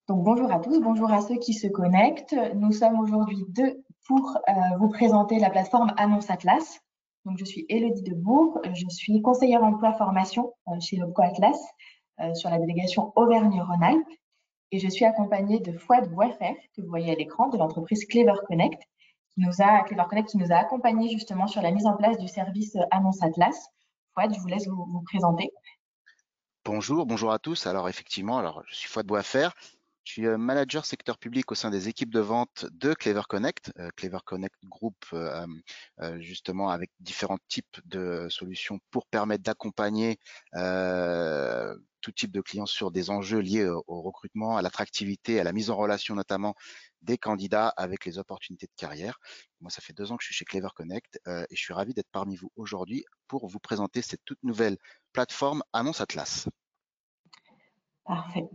Donc bonjour à tous, bonjour à ceux qui se connectent. Nous sommes aujourd'hui deux pour vous présenter la plateforme Annonce Atlas. Donc je suis Élodie Debourg, je suis conseillère emploi formation chez Lobco Atlas sur la délégation Auvergne-Rhône-Alpes et je suis accompagnée de Fouad Bouafer que vous voyez à l'écran de l'entreprise Clever Connect qui nous a accompagnés justement sur la mise en place du service Annonce Atlas. Fouad, je vous laisse vous présenter. Bonjour à tous. Alors effectivement, je suis Fouad Bouafer. Je suis manager secteur public au sein des équipes de vente de Clever Connect. Clever Connect Group, justement, avec différents types de solutions pour permettre d'accompagner tout type de clients sur des enjeux liés au recrutement, à l'attractivité, à la mise en relation notamment des candidats avec les opportunités de carrière. Moi, ça fait 2 ans que je suis chez Clever Connect et je suis ravi d'être parmi vous aujourd'hui pour vous présenter cette toute nouvelle plateforme Annonce Atlas. Parfait.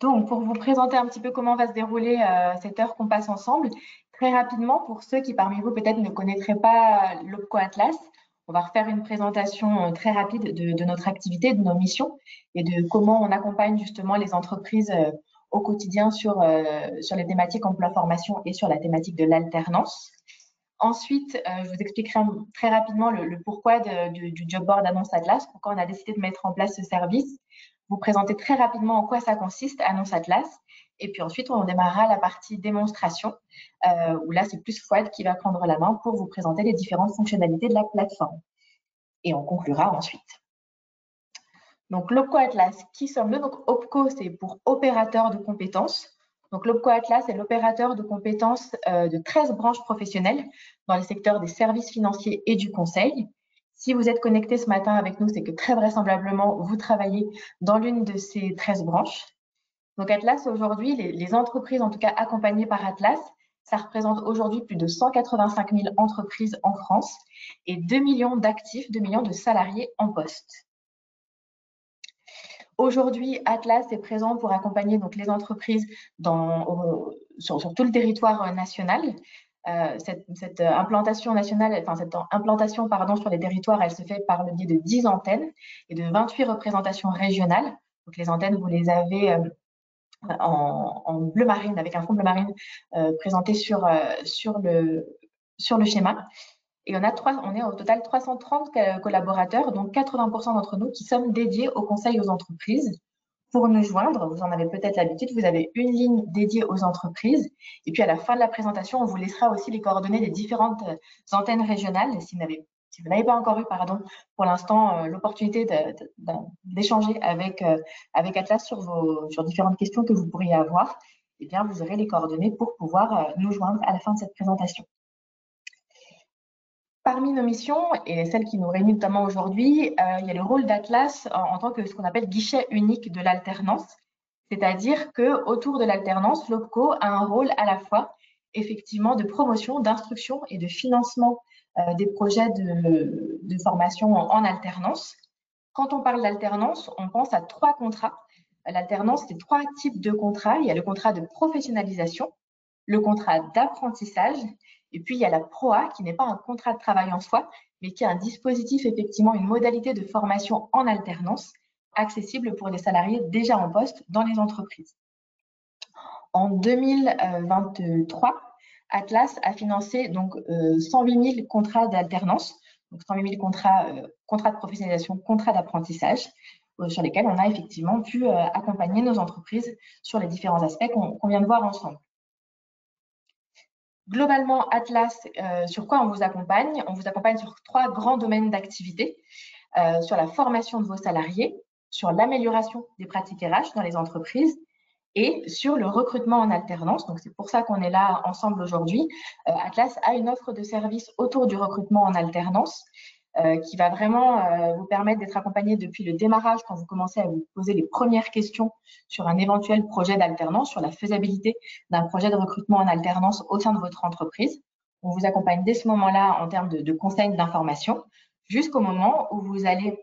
Donc, pour vous présenter un petit peu comment va se dérouler cette heure qu'on passe ensemble, très rapidement, pour ceux qui parmi vous peut-être ne connaîtraient pas l'Opco Atlas, on va refaire une présentation très rapide de notre activité, de nos missions et de comment on accompagne justement les entreprises au quotidien sur les thématiques emploi-formation et sur la thématique de l'alternance. Ensuite, je vous expliquerai très rapidement le pourquoi du job board Annonce Atlas, pourquoi on a décidé de mettre en place ce service, vous présenter très rapidement en quoi ça consiste, Annonce Atlas, et puis ensuite on démarrera la partie démonstration, où là c'est plus Fouad qui va prendre la main pour vous présenter les différentes fonctionnalités de la plateforme. Et on conclura ensuite. Donc l'Opco Atlas, qui sommes-nous? Donc Opco, c'est pour opérateur de compétences. Donc l'Opco Atlas est l'opérateur de compétences de 13 branches professionnelles dans les secteurs des services financiers et du conseil. Si vous êtes connecté ce matin avec nous, c'est que très vraisemblablement, vous travaillez dans l'une de ces 13 branches. Donc Atlas, aujourd'hui, les entreprises, en tout cas accompagnées par Atlas, ça représente aujourd'hui plus de 185 000 entreprises en France et 2 millions d'actifs, 2 millions de salariés en poste. Aujourd'hui, Atlas est présent pour accompagner donc les entreprises sur tout le territoire national. Cette implantation nationale, enfin cette implantation sur les territoires, elle se fait par le biais de 10 antennes et de 28 représentations régionales. Donc les antennes, vous les avez en bleu marine, avec un fond bleu marine présenté sur le schéma. Et on est au total 330 collaborateurs, donc 80% d'entre nous qui sommes dédiés au conseil aux entreprises. Pour nous joindre, vous en avez peut-être l'habitude, vous avez une ligne dédiée aux entreprises. Et puis à la fin de la présentation, on vous laissera aussi les coordonnées des différentes antennes régionales. Si vous n'avez pas encore eu, pour l'instant, l'opportunité d'échanger avec Atlas sur différentes questions que vous pourriez avoir, eh bien, vous aurez les coordonnées pour pouvoir nous joindre à la fin de cette présentation. Parmi nos missions, et celles qui nous réunissent notamment aujourd'hui, il y a le rôle d'Atlas en tant que ce qu'on appelle guichet unique de l'alternance. C'est-à-dire qu'autour de l'alternance, l'OPCO a un rôle à la fois effectivement de promotion, d'instruction et de financement des projets de formation en alternance. Quand on parle d'alternance, on pense à 3 contrats. L'alternance, c'est 3 types de contrats. Il y a le contrat de professionnalisation, le contrat d'apprentissage, et puis il y a la PROA, qui n'est pas un contrat de travail en soi, mais qui est un dispositif, effectivement, une modalité de formation en alternance accessible pour les salariés déjà en poste dans les entreprises. En 2023, Atlas a financé donc 108 000 contrats d'alternance, donc 108 000 contrats de professionnalisation, contrats d'apprentissage, sur lesquels on a effectivement pu accompagner nos entreprises sur les différents aspects qu'on vient de voir ensemble. Globalement, Atlas, sur quoi on vous accompagne? On vous accompagne sur 3 grands domaines d'activité, sur la formation de vos salariés, sur l'amélioration des pratiques RH dans les entreprises et sur le recrutement en alternance. Donc, c'est pour ça qu'on est là ensemble aujourd'hui. Atlas a une offre de services autour du recrutement en alternance qui va vraiment vous permettre d'être accompagné depuis le démarrage quand vous commencez à vous poser les premières questions sur un éventuel projet d'alternance, sur la faisabilité d'un projet de recrutement en alternance au sein de votre entreprise. On vous accompagne dès ce moment-là en termes de conseils, d'informations, jusqu'au moment où vous allez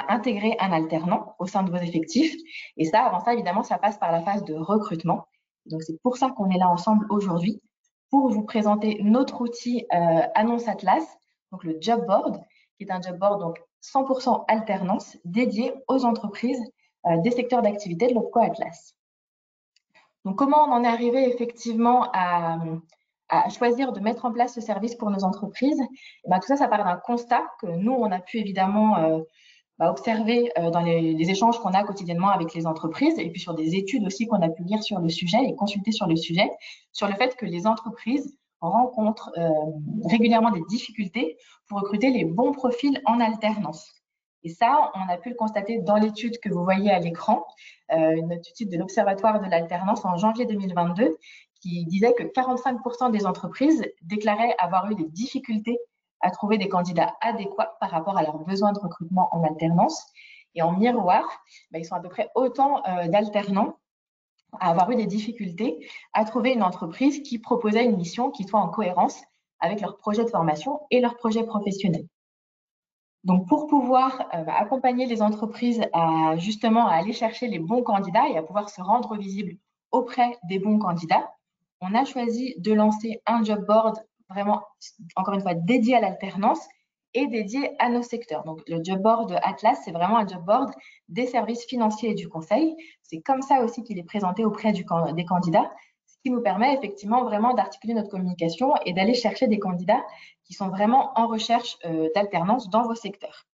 intégrer un alternant au sein de vos effectifs. Et ça, avant ça, évidemment, ça passe par la phase de recrutement. Donc, c'est pour ça qu'on est là ensemble aujourd'hui, pour vous présenter notre outil Annonce Atlas, donc le job board, qui est un job board donc 100% alternance dédié aux entreprises des secteurs d'activité de l'OPCO Atlas. Donc, comment on en est arrivé effectivement à choisir de mettre en place ce service pour nos entreprises? Tout ça, ça part d'un constat que nous, on a pu évidemment observer dans les échanges qu'on a quotidiennement avec les entreprises et puis sur des études aussi qu'on a pu lire sur le sujet et consulter sur le sujet, sur le fait que les entreprises rencontrent régulièrement des difficultés pour recruter les bons profils en alternance. Et ça, on a pu le constater dans l'étude que vous voyez à l'écran, une étude de l'Observatoire de l'alternance en janvier 2022, qui disait que 45% des entreprises déclaraient avoir eu des difficultés à trouver des candidats adéquats par rapport à leurs besoins de recrutement en alternance. Et en miroir, ils sont à peu près autant d'alternants à avoir eu des difficultés à trouver une entreprise qui proposait une mission qui soit en cohérence avec leur projet de formation et leur projet professionnel. Donc, pour pouvoir accompagner les entreprises à justement à aller chercher les bons candidats et à pouvoir se rendre visibles auprès des bons candidats, on a choisi de lancer un job board vraiment, encore une fois, dédié à l'alternance et dédié à nos secteurs. Donc, le job board Atlas, c'est vraiment un job board des services financiers et du conseil. C'est comme ça aussi qu'il est présenté auprès des candidats, ce qui nous permet effectivement vraiment d'articuler notre communication et d'aller chercher des candidats qui sont vraiment en recherche d'alternance dans vos secteurs.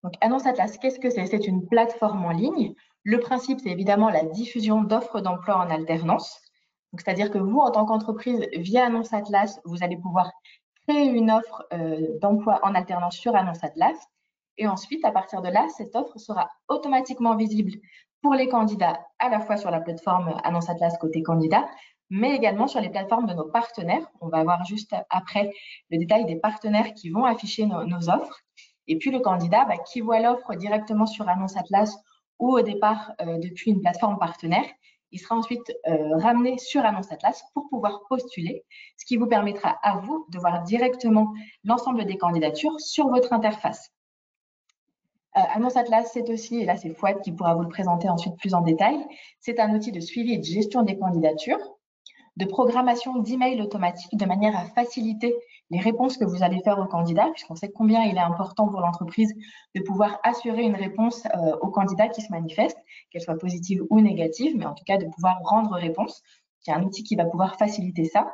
Donc, Annonce Atlas, qu'est-ce que c'est? C'est une plateforme en ligne. Le principe, c'est évidemment la diffusion d'offres d'emploi en alternance. C'est-à-dire que vous, en tant qu'entreprise, via Annonce Atlas, vous allez pouvoir créer une offre d'emploi en alternance sur Annonce Atlas. Et ensuite, à partir de là, cette offre sera automatiquement visible pour les candidats, à la fois sur la plateforme Annonce Atlas côté candidat, mais également sur les plateformes de nos partenaires. On va voir juste après le détail des partenaires qui vont afficher nos offres. Et puis, le candidat qui voit l'offre directement sur Annonce Atlas ou au départ depuis une plateforme partenaire, il sera ensuite ramené sur Annonce Atlas pour pouvoir postuler, ce qui vous permettra à vous de voir directement l'ensemble des candidatures sur votre interface. Annonce Atlas, c'est aussi, et là c'est Fouad qui pourra vous le présenter ensuite plus en détail, c'est un outil de suivi et de gestion des candidatures, de programmation d'emails automatiques de manière à faciliter les réponses que vous allez faire aux candidats, puisqu'on sait combien il est important pour l'entreprise de pouvoir assurer une réponse aux candidats qui se manifestent, qu'elle soit positive ou négative, mais en tout cas de pouvoir rendre réponse. C'est un outil qui va pouvoir faciliter ça.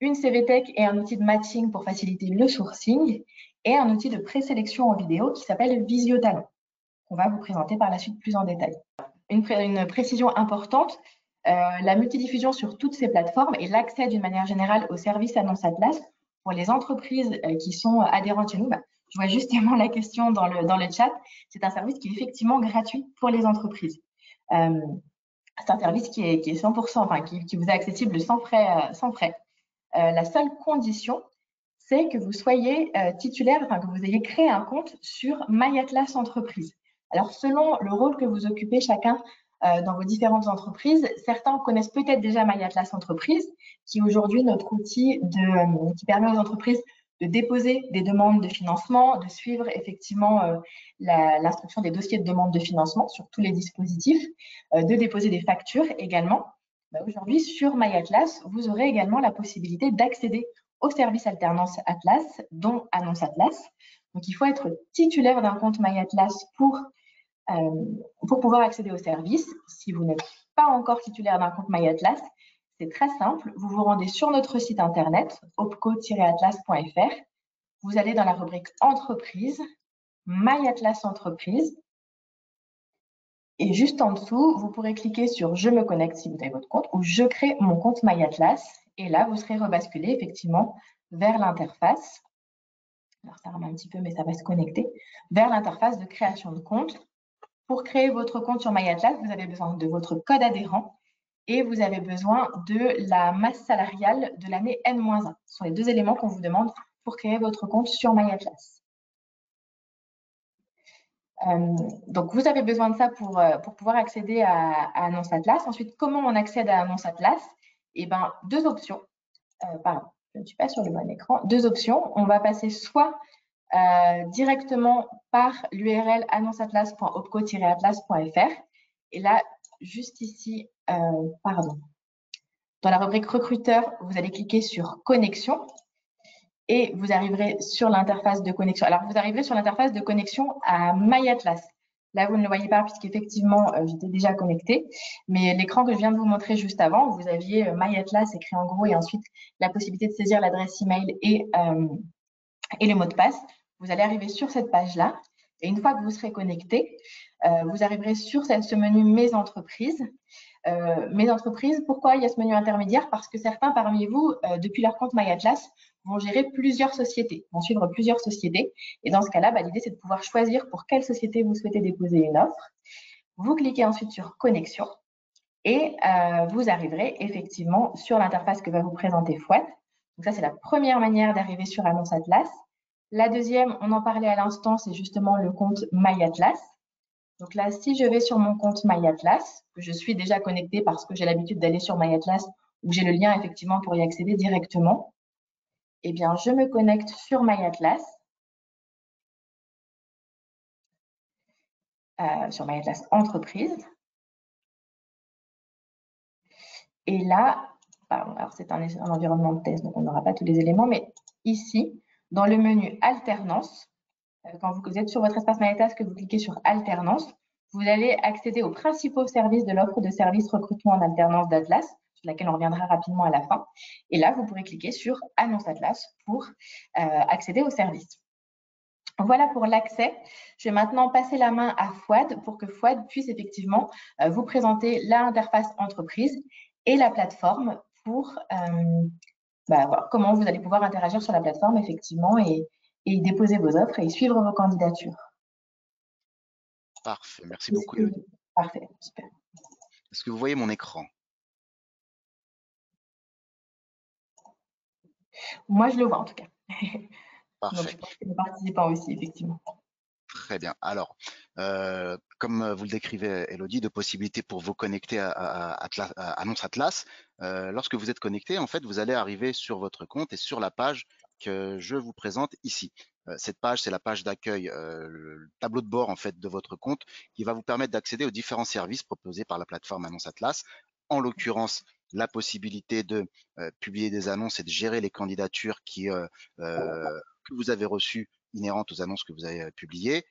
Une CVTech et un outil de matching pour faciliter le sourcing et un outil de présélection en vidéo qui s'appelle Visio-Talent, qu'on va vous présenter par la suite plus en détail. Une précision importante, la multidiffusion sur toutes ces plateformes et l'accès d'une manière générale aux services Annonce Atlas pour les entreprises qui sont adhérentes chez nous. Je vois justement la question dans le chat. C'est un service qui est effectivement gratuit pour les entreprises. C'est un service qui est 100%, enfin qui vous est accessible sans frais. La seule condition, c'est que vous soyez titulaire, enfin que vous ayez créé un compte sur My Atlas Entreprise. Alors, selon le rôle que vous occupez chacun dans vos différentes entreprises, certains connaissent peut-être déjà My Atlas Entreprise, qui est aujourd'hui notre outil qui permet aux entreprises de déposer des demandes de financement, de suivre effectivement l'instruction des dossiers de demande de financement sur tous les dispositifs, de déposer des factures également. Aujourd'hui, sur My Atlas, vous aurez également la possibilité d'accéder au service alternance Atlas, dont Annonce Atlas. Donc, il faut être titulaire d'un compte My Atlas pour pouvoir accéder au service. Si vous n'êtes pas encore titulaire d'un compte My Atlas, c'est très simple. Vous vous rendez sur notre site internet, opco-atlas.fr. Vous allez dans la rubrique Entreprise, My Atlas Entreprise. Et juste en dessous, vous pourrez cliquer sur « Je me connecte » si vous avez votre compte ou « Je crée mon compte My Atlas ». Et là, vous serez rebasculé effectivement vers l'interface. Alors, ça remet un petit peu, mais ça va se connecter. Vers l'interface de création de compte. Pour créer votre compte sur My Atlas, vous avez besoin de votre code adhérent et vous avez besoin de la masse salariale de l'année N-1. Ce sont les deux éléments qu'on vous demande pour créer votre compte sur My Atlas. Donc, vous avez besoin de ça pour pouvoir accéder à Annonce Atlas. Ensuite, comment on accède à Annonce Atlas? Eh bien, deux options. Pardon, je ne suis pas sur le bon écran. Deux options. On va passer soit directement par l'URL annonceatlas.opco-atlas.fr. Et là, juste ici, dans la rubrique recruteur, vous allez cliquer sur connexion. Et vous arriverez sur l'interface de connexion. Alors, vous arriverez sur l'interface de connexion à My Atlas. Là, vous ne le voyez pas puisqu'effectivement, j'étais déjà connectée. Mais l'écran que je viens de vous montrer juste avant, vous aviez My Atlas écrit en gros et ensuite la possibilité de saisir l'adresse email et le mot de passe. Vous allez arriver sur cette page-là. Et une fois que vous serez connecté, vous arriverez sur ce menu Mes entreprises. Mes entreprises, pourquoi il y a ce menu intermédiaire? Parce que certains parmi vous, depuis leur compte MyAtlas, vont gérer plusieurs sociétés, vont suivre plusieurs sociétés. Et dans ce cas-là, l'idée, c'est de pouvoir choisir pour quelle société vous souhaitez déposer une offre. Vous cliquez ensuite sur Connexion et vous arriverez effectivement sur l'interface que va vous présenter Fouad. Donc ça, c'est la première manière d'arriver sur Annonce Atlas. La deuxième, on en parlait à l'instant, c'est justement le compte MyAtlas. Donc là, si je vais sur mon compte MyAtlas, que je suis déjà connectée parce que j'ai l'habitude d'aller sur MyAtlas, où j'ai le lien effectivement pour y accéder directement, eh bien, je me connecte sur MyAtlas, sur MyAtlas Entreprise. Et là, alors c'est un environnement de test, donc on n'aura pas tous les éléments, mais ici, dans le menu Alternance, quand vous êtes sur votre espace MyAtlas, que vous cliquez sur Alternance, vous allez accéder aux principaux services de l'offre de services recrutement en alternance d'Atlas, sur laquelle on reviendra rapidement à la fin. Et là, vous pourrez cliquer sur Annonce Atlas pour accéder aux services. Voilà pour l'accès. Je vais maintenant passer la main à Fouad pour que Fouad puisse effectivement vous présenter l'interface entreprise et la plateforme pour voir comment vous allez pouvoir interagir sur la plateforme effectivement et y déposer vos offres et y suivre vos candidatures. Parfait, merci beaucoup Elodie. Parfait, super. Est-ce que vous voyez mon écran? Moi, je le vois en tout cas. Donc, Parfait. je pense que les participants aussi, effectivement. Très bien. Alors, comme vous le décrivez, Elodie, de possibilités pour vous connecter à Annonce Atlas. Lorsque vous êtes connecté, en fait, vous allez arriver sur votre compte et sur la page que je vous présente ici. Cette page, c'est la page d'accueil, le tableau de bord en fait de votre compte, qui va vous permettre d'accéder aux différents services proposés par la plateforme Annonce Atlas. En l'occurrence, la possibilité de publier des annonces et de gérer les candidatures que vous avez reçues inhérentes aux annonces que vous avez publiées,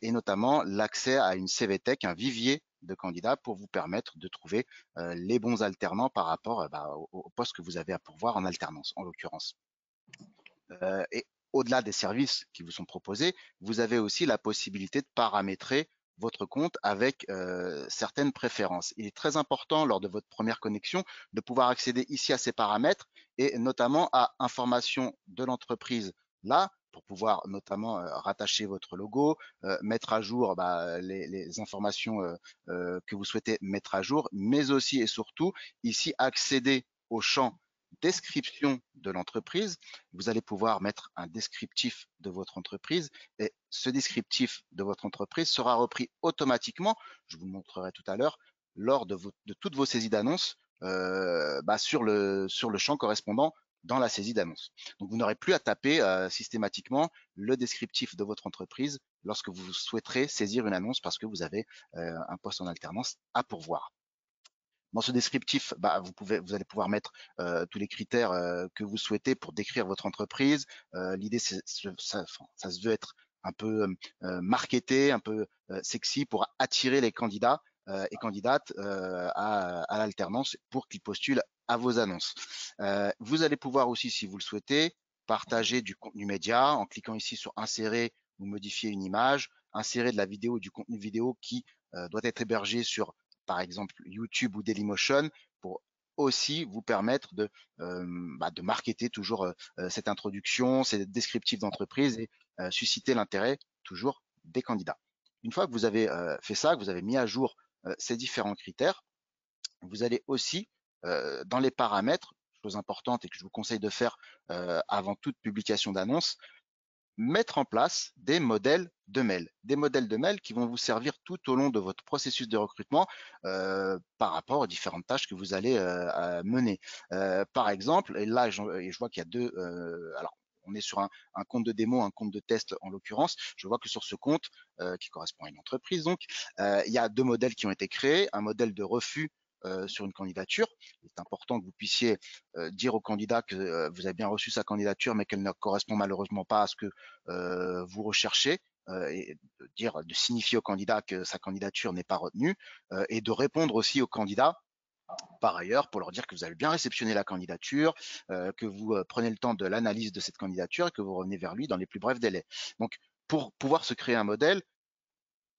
et notamment l'accès à une CVTech, un vivier de candidats pour vous permettre de trouver les bons alternants par rapport au poste que vous avez à pourvoir en alternance, en l'occurrence. Et au-delà des services qui vous sont proposés, vous avez aussi la possibilité de paramétrer votre compte avec certaines préférences. Il est très important lors de votre première connexion de pouvoir accéder ici à ces paramètres et notamment à informations de l'entreprise là pour pouvoir notamment rattacher votre logo, mettre à jour les informations que vous souhaitez mettre à jour, mais aussi et surtout ici accéder au champ description de l'entreprise. Vous allez pouvoir mettre un descriptif de votre entreprise et ce descriptif de votre entreprise sera repris automatiquement, je vous le montrerai tout à l'heure, lors de toutes vos saisies d'annonces sur le champ correspondant dans la saisie d'annonce. Donc, vous n'aurez plus à taper systématiquement le descriptif de votre entreprise lorsque vous souhaiterez saisir une annonce parce que vous avez un poste en alternance à pourvoir. Dans ce descriptif, vous allez pouvoir mettre tous les critères que vous souhaitez pour décrire votre entreprise. L'idée, ça se veut être un peu marketé, un peu sexy pour attirer les candidats et candidates à l'alternance pour qu'ils postulent à vos annonces. Vous allez pouvoir aussi, si vous le souhaitez, partager du contenu média en cliquant ici sur insérer ou modifier une image, insérer de la vidéo ou du contenu vidéo qui doit être hébergé sur par exemple YouTube ou Dailymotion pour aussi vous permettre de marketer toujours cette introduction, ces descriptifs d'entreprise et susciter l'intérêt toujours des candidats. Une fois que vous avez fait ça, que vous avez mis à jour ces différents critères, vous allez aussi dans les paramètres, chose importante et que je vous conseille de faire avant toute publication d'annonce, mettre en place des modèles de mail. Des modèles de mail qui vont vous servir tout au long de votre processus de recrutement par rapport aux différentes tâches que vous allez mener. Par exemple, et là, je vois qu'il y a deux... alors, on est sur un compte de démo, un compte de test en l'occurrence. Je vois que sur ce compte, qui correspond à une entreprise, donc, il y a deux modèles qui ont été créés. Un modèle de refus sur une candidature. Il est important que vous puissiez dire au candidat que vous avez bien reçu sa candidature, mais qu'elle ne correspond malheureusement pas à ce que vous recherchez et de signifier au candidat que sa candidature n'est pas retenue et de répondre aussi aux candidats par ailleurs pour leur dire que vous avez bien réceptionné la candidature, que vous prenez le temps de l'analyse de cette candidature et que vous revenez vers lui dans les plus brefs délais. Donc, pour pouvoir se créer un modèle,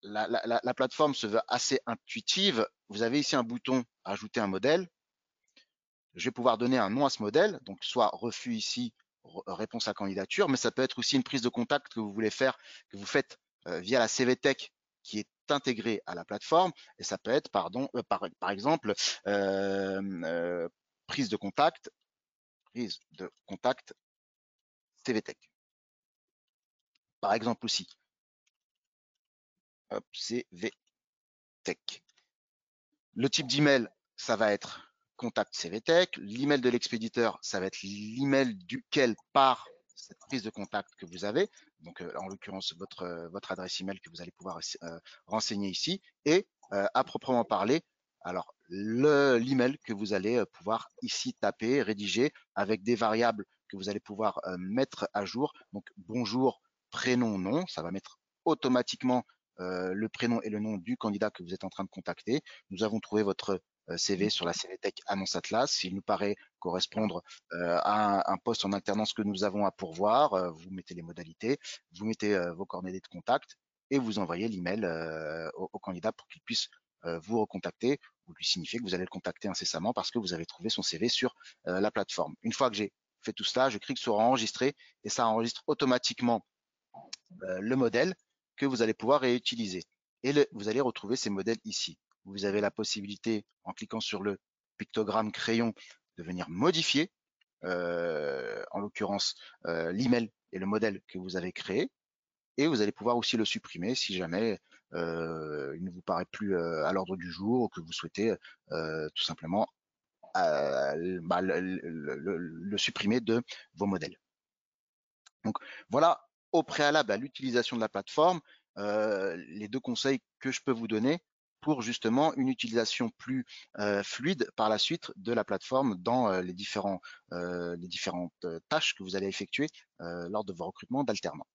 la plateforme se veut assez intuitive. Vous avez ici un bouton ajouter un modèle. Je vais pouvoir donner un nom à ce modèle, donc soit refus ici, réponse à candidature, mais ça peut être aussi une prise de contact que vous voulez faire, que vous faites via la CVTech qui est intégrée à la plateforme, et ça peut être, par exemple, prise de contact CVTech. Par exemple aussi, hop, CVTech. Le type d'email, ça va être contact CVTech. L'email de l'expéditeur, ça va être l'email duquel part cette prise de contact que vous avez. Donc, en l'occurrence, votre adresse email que vous allez pouvoir renseigner ici. Et à proprement parler, alors l'email que vous allez pouvoir ici taper, rédiger avec des variables que vous allez pouvoir mettre à jour. Donc, bonjour, prénom, nom. Ça va mettre automatiquement le prénom et le nom du candidat que vous êtes en train de contacter. Nous avons trouvé votre CV sur la CVTech Annonce Atlas. Il nous paraît correspondre à un poste en alternance que nous avons à pourvoir. Vous mettez les modalités, vous mettez vos coordonnées de contact et vous envoyez l'email au candidat pour qu'il puisse vous recontacter ou lui signifier que vous allez le contacter incessamment parce que vous avez trouvé son CV sur la plateforme. Une fois que j'ai fait tout cela, je clique sur enregistrer et ça enregistre automatiquement le modèle que vous allez pouvoir réutiliser. Et vous allez retrouver ces modèles ici. Vous avez la possibilité, en cliquant sur le pictogramme crayon, de venir modifier, en l'occurrence, l'email et le modèle que vous avez créé. Et vous allez pouvoir aussi le supprimer si jamais il ne vous paraît plus à l'ordre du jour ou que vous souhaitez tout simplement le supprimer de vos modèles. Donc voilà, au préalable à l'utilisation de la plateforme, les deux conseils que je peux vous donner pour justement une utilisation plus fluide par la suite de la plateforme dans les différentes tâches que vous allez effectuer lors de vos recrutements d'alternants.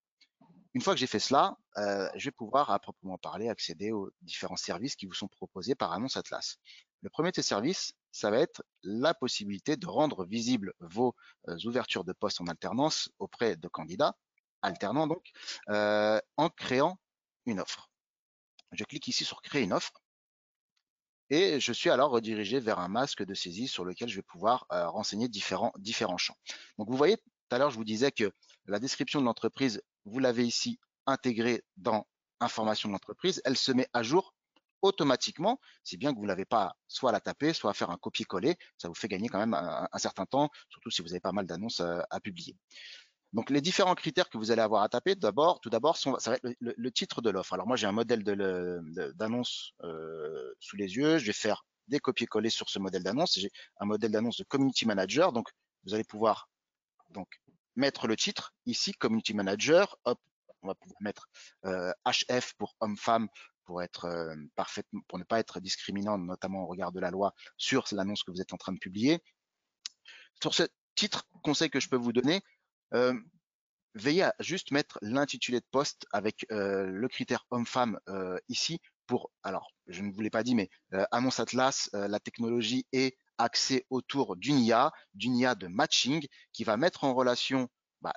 Une fois que j'ai fait cela, je vais pouvoir à proprement parler accéder aux différents services qui vous sont proposés par Annonce Atlas. Le premier de ces services, ça va être la possibilité de rendre visibles vos ouvertures de postes en alternance auprès de candidats, alternants donc, en créant une offre. Je clique ici sur créer une offre et je suis alors redirigé vers un masque de saisie sur lequel je vais pouvoir renseigner différents champs. Donc vous voyez, tout à l'heure je vous disais que la description de l'entreprise, vous l'avez ici intégrée dans information de l'entreprise, elle se met à jour automatiquement, si bien que vous n'avez pas soit à la taper, soit à faire un copier-coller, ça vous fait gagner quand même un certain temps, surtout si vous avez pas mal d'annonces à publier. Donc, les différents critères que vous allez avoir à taper, tout d'abord, ça va être le titre de l'offre. Alors, moi, j'ai un modèle d'annonce sous les yeux. Je vais faire des copier-coller sur ce modèle d'annonce. J'ai un modèle d'annonce de Community Manager. Donc, vous allez pouvoir donc mettre le titre ici, Community Manager. Hop, on va pouvoir mettre HF pour homme-femme pour être parfaitement, pour ne pas être discriminant, notamment au regard de la loi sur l'annonce que vous êtes en train de publier. Sur ce titre, conseil que je peux vous donner, veillez à juste mettre l'intitulé de poste avec le critère homme-femme ici pour, alors je ne vous l'ai pas dit, mais Annonce Atlas, la technologie est axée autour d'une IA de matching qui va mettre en relation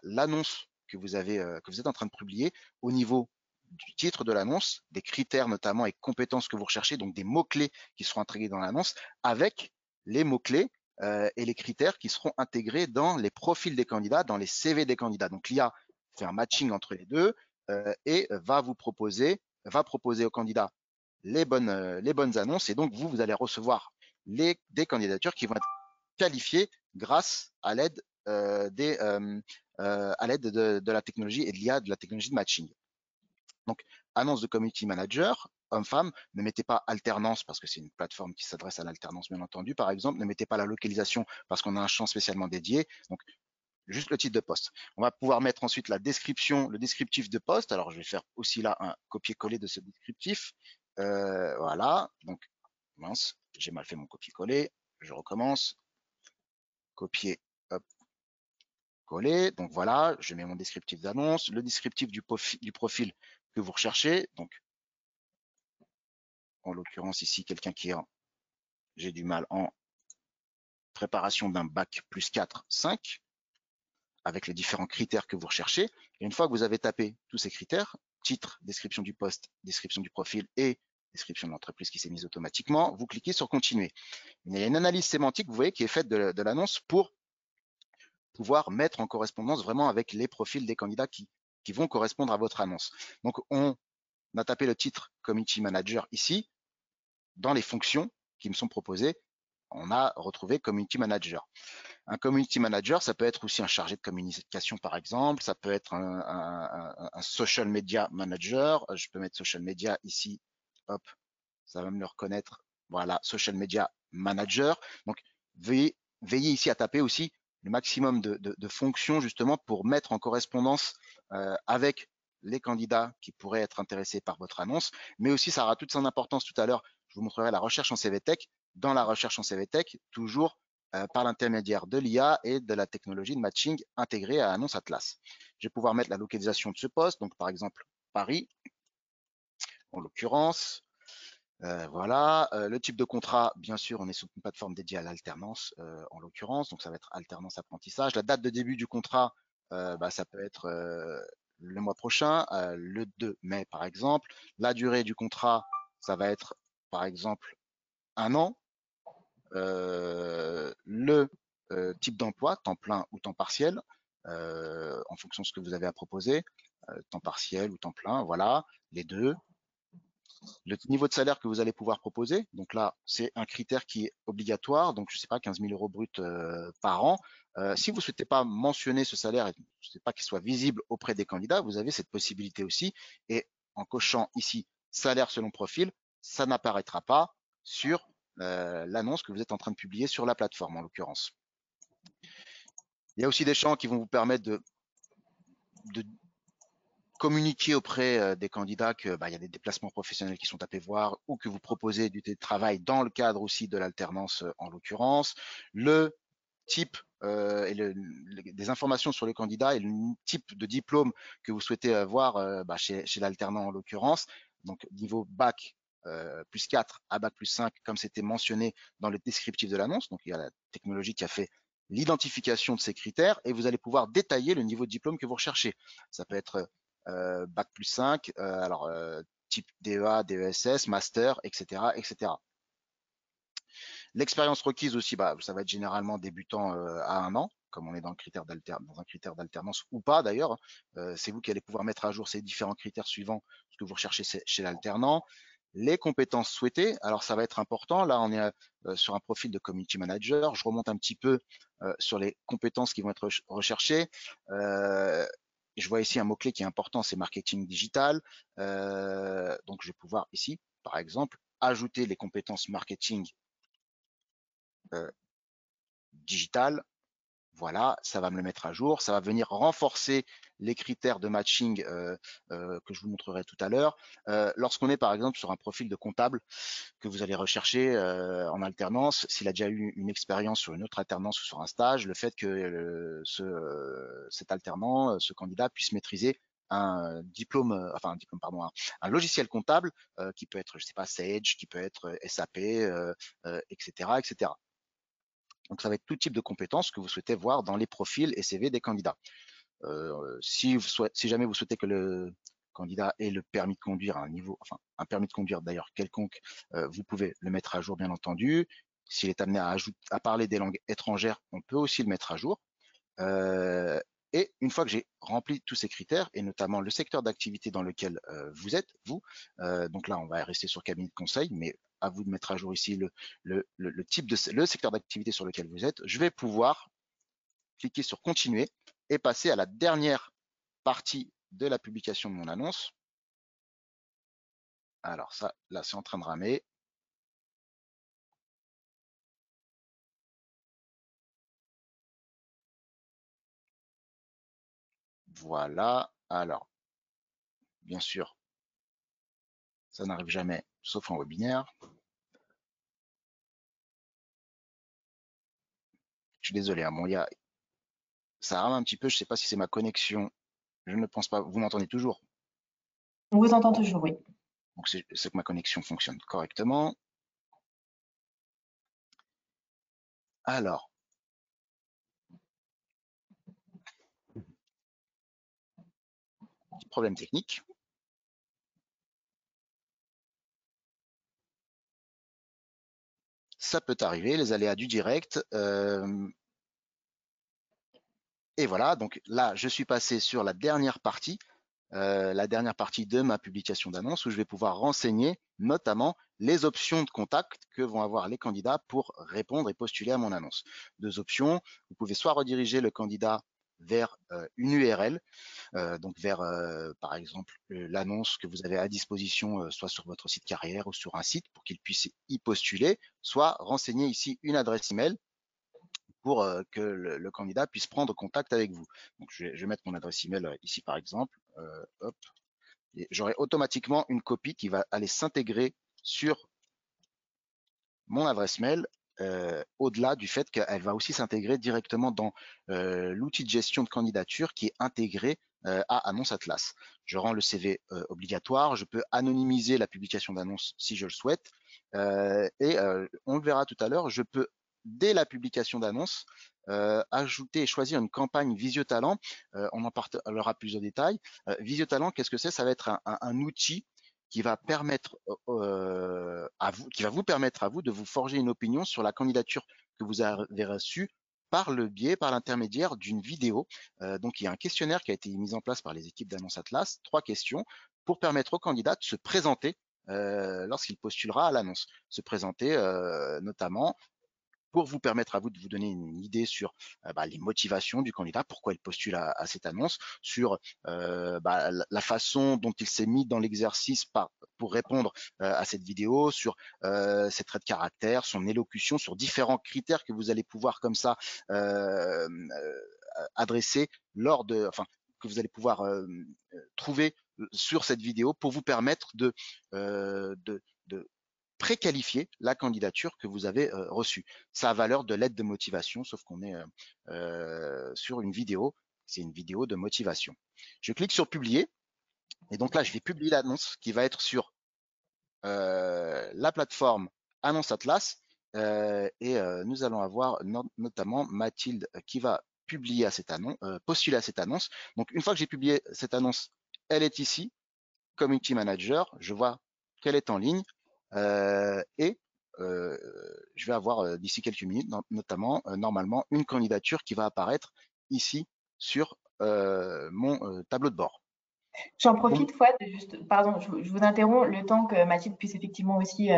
l'annonce que vous êtes en train de publier au niveau du titre de l'annonce, des critères notamment et compétences que vous recherchez, donc des mots-clés qui seront intégrés dans l'annonce, avec les mots-clés et les critères qui seront intégrés dans les profils des candidats, dans les CV des candidats. Donc l'IA fait un matching entre les deux et va proposer aux candidats les bonnes annonces. Et donc vous allez recevoir des candidatures qui vont être qualifiées grâce à l'aide de la technologie et de l'IA, de la technologie de matching. Donc, annonce de community manager, homme-femme, ne mettez pas alternance parce que c'est une plateforme qui s'adresse à l'alternance, bien entendu, par exemple. Ne mettez pas la localisation parce qu'on a un champ spécialement dédié. Donc, juste le titre de poste. On va pouvoir mettre ensuite la description, le descriptif de poste. Alors, je vais faire aussi là un copier-coller de ce descriptif. Voilà. Donc, mince, j'ai mal fait mon copier-coller. Je recommence. Copier, hop, coller. Donc voilà, je mets mon descriptif d'annonce, le descriptif du profil que vous recherchez. Donc, en l'occurrence ici, quelqu'un qui est j'ai du mal en préparation d'un bac plus 4, 5, avec les différents critères que vous recherchez. Et une fois que vous avez tapé tous ces critères, titre, description du poste, description du profil et description de l'entreprise qui s'est mise automatiquement, vous cliquez sur continuer. Il y a une analyse sémantique, vous voyez, qui est faite de l'annonce pour pouvoir mettre en correspondance vraiment avec les profils des candidats qui vont correspondre à votre annonce. Donc, on a tapé le titre Community Manager ici. Dans les fonctions qui me sont proposées, on a retrouvé Community Manager. Un Community Manager, ça peut être aussi un chargé de communication, par exemple. Ça peut être un Social Media Manager. Je peux mettre Social Media ici. Hop, ça va me le reconnaître. Voilà, Social Media Manager. Donc, veillez ici à taper aussi le maximum de fonctions justement pour mettre en correspondance avec les candidats qui pourraient être intéressés par votre annonce. Mais aussi, ça aura toute son importance tout à l'heure. Je vous montrerai la recherche en CVTech. Dans la recherche en CVTech, toujours par l'intermédiaire de l'IA et de la technologie de matching intégrée à Annonce Atlas. Je vais pouvoir mettre la localisation de ce poste, donc par exemple Paris, en l'occurrence. Voilà, le type de contrat, bien sûr, on est sur une plateforme dédiée à l'alternance, en l'occurrence, donc ça va être alternance apprentissage. La date de début du contrat, ça peut être le mois prochain, le 2 mai par exemple. La durée du contrat, ça va être par exemple un an. Le type d'emploi, temps plein ou temps partiel, en fonction de ce que vous avez à proposer, temps partiel ou temps plein, voilà, les deux. Le niveau de salaire que vous allez pouvoir proposer, donc là, c'est un critère qui est obligatoire, donc je sais pas, 15 000 euros brut par an. Si vous souhaitez pas mentionner ce salaire, je ne sais pas qu'il soit visible auprès des candidats, vous avez cette possibilité aussi. Et en cochant ici salaire selon profil, ça n'apparaîtra pas sur l'annonce que vous êtes en train de publier sur la plateforme en l'occurrence. Il y a aussi des champs qui vont vous permettre de communiquer auprès des candidats que il y a des déplacements professionnels qui sont à prévoir ou que vous proposez du télétravail dans le cadre aussi de l'alternance en l'occurrence. Le type et des informations sur le candidat et le type de diplôme que vous souhaitez avoir chez l'alternant en l'occurrence. Donc niveau bac plus 4 à bac plus 5, comme c'était mentionné dans le descriptif de l'annonce. Donc il y a la technologie qui a fait l'identification de ces critères et vous allez pouvoir détailler le niveau de diplôme que vous recherchez. Ça peut être bac plus 5, type DEA, DESS, master, etc., etc. L'expérience requise aussi, ça va être généralement débutant à un an, comme on est dans, dans un critère d'alternance ou pas d'ailleurs. C'est vous qui allez pouvoir mettre à jour ces différents critères suivant ce que vous recherchez chez l'alternant. Les compétences souhaitées, alors ça va être important. Là, on est sur un profil de community manager. Je remonte un petit peu sur les compétences qui vont être recherchées. Je vois ici un mot-clé qui est important, c'est marketing digital. Donc, je vais pouvoir ici, par exemple, ajouter les compétences marketing digital. Voilà, ça va me le mettre à jour. Ça va venir renforcer les critères de matching que je vous montrerai tout à l'heure. Lorsqu'on est par exemple sur un profil de comptable que vous allez rechercher en alternance, s'il a déjà eu une expérience sur une autre alternance ou sur un stage, le fait que cet alternant, ce candidat puisse maîtriser un diplôme, pardon, un logiciel comptable qui peut être, je sais pas, Sage, qui peut être SAP, etc., etc. Donc, ça va être tout type de compétences que vous souhaitez voir dans les profils et CV des candidats. Si jamais vous souhaitez que le candidat ait le permis de conduire à un niveau, enfin un permis de conduire d'ailleurs quelconque, vous pouvez le mettre à jour bien entendu. S'il est amené à parler des langues étrangères, on peut aussi le mettre à jour. Et une fois que j'ai rempli tous ces critères, et notamment le secteur d'activité dans lequel vous êtes, vous, donc là on va rester sur cabinet de conseil, mais à vous de mettre à jour ici le secteur d'activité sur lequel vous êtes, je vais pouvoir cliquer sur continuer et passer à la dernière partie de la publication de mon annonce. Alors ça, là c'est en train de ramer. Voilà, alors bien sûr, ça n'arrive jamais sauf en webinaire. Je suis désolé, hein, bon, ça rame un petit peu, je ne sais pas si c'est ma connexion, je ne pense pas, vous m'entendez toujours? On vous entend toujours, oui. Donc, c'est que ma connexion fonctionne correctement. Alors, petit problème technique. Ça peut arriver, les aléas du direct. Et voilà, donc là, je suis passé sur la dernière partie de ma publication d'annonce où je vais pouvoir renseigner notamment les options de contact que vont avoir les candidats pour répondre et postuler à mon annonce. Deux options, vous pouvez soit rediriger le candidat vers une URL, donc vers par exemple l'annonce que vous avez à disposition, soit sur votre site carrière ou sur un site pour qu'il puisse y postuler, soit renseigner ici une adresse email pour que le candidat puisse prendre contact avec vous. Donc, je vais mettre mon adresse email ici, par exemple. Hop. Et j'aurai automatiquement une copie qui va aller s'intégrer sur mon adresse mail, au-delà du fait qu'elle va aussi s'intégrer directement dans l'outil de gestion de candidature qui est intégré à Annonce Atlas. Je rends le CV obligatoire, je peux anonymiser la publication d'annonce si je le souhaite, et on le verra tout à l'heure, je peux, dès la publication d'annonce, ajouter et choisir une campagne Visio-Talent. On en parlera plus en détail. Visio-Talent, qu'est-ce que c'est? Ça va être un outil qui va permettre qui va vous permettre à vous de vous forger une opinion sur la candidature que vous avez reçue par le biais, par l'intermédiaire d'une vidéo. Donc, il y a un questionnaire qui a été mis en place par les équipes d'Annonce Atlas, 3 questions, pour permettre au candidat de se présenter lorsqu'il postulera à l'annonce. Se présenter notamment pour vous permettre à vous de vous donner une idée sur les motivations du candidat, pourquoi il postule à cette annonce, sur la façon dont il s'est mis dans l'exercice pour répondre à cette vidéo, sur ses traits de caractère, son élocution, sur différents critères que vous allez pouvoir comme ça adresser que vous allez pouvoir trouver sur cette vidéo pour vous permettre de préqualifier la candidature que vous avez reçue. Ça a valeur de lettre de motivation, sauf qu'on est sur une vidéo. C'est une vidéo de motivation. Je clique sur publier. Et donc là, je vais publier l'annonce qui va être sur la plateforme Annonce Atlas. Nous allons avoir notamment Mathilde qui va publier à cette annonce, postuler à cette annonce. Donc, une fois que j'ai publié cette annonce, elle est ici, Community Manager. Je vois qu'elle est en ligne et je vais avoir d'ici quelques minutes, notamment normalement, une candidature qui va apparaître ici sur mon tableau de bord. J'en Donc, profite, Fouad, juste, pardon, je vous interromps, le temps que Mathilde puisse effectivement aussi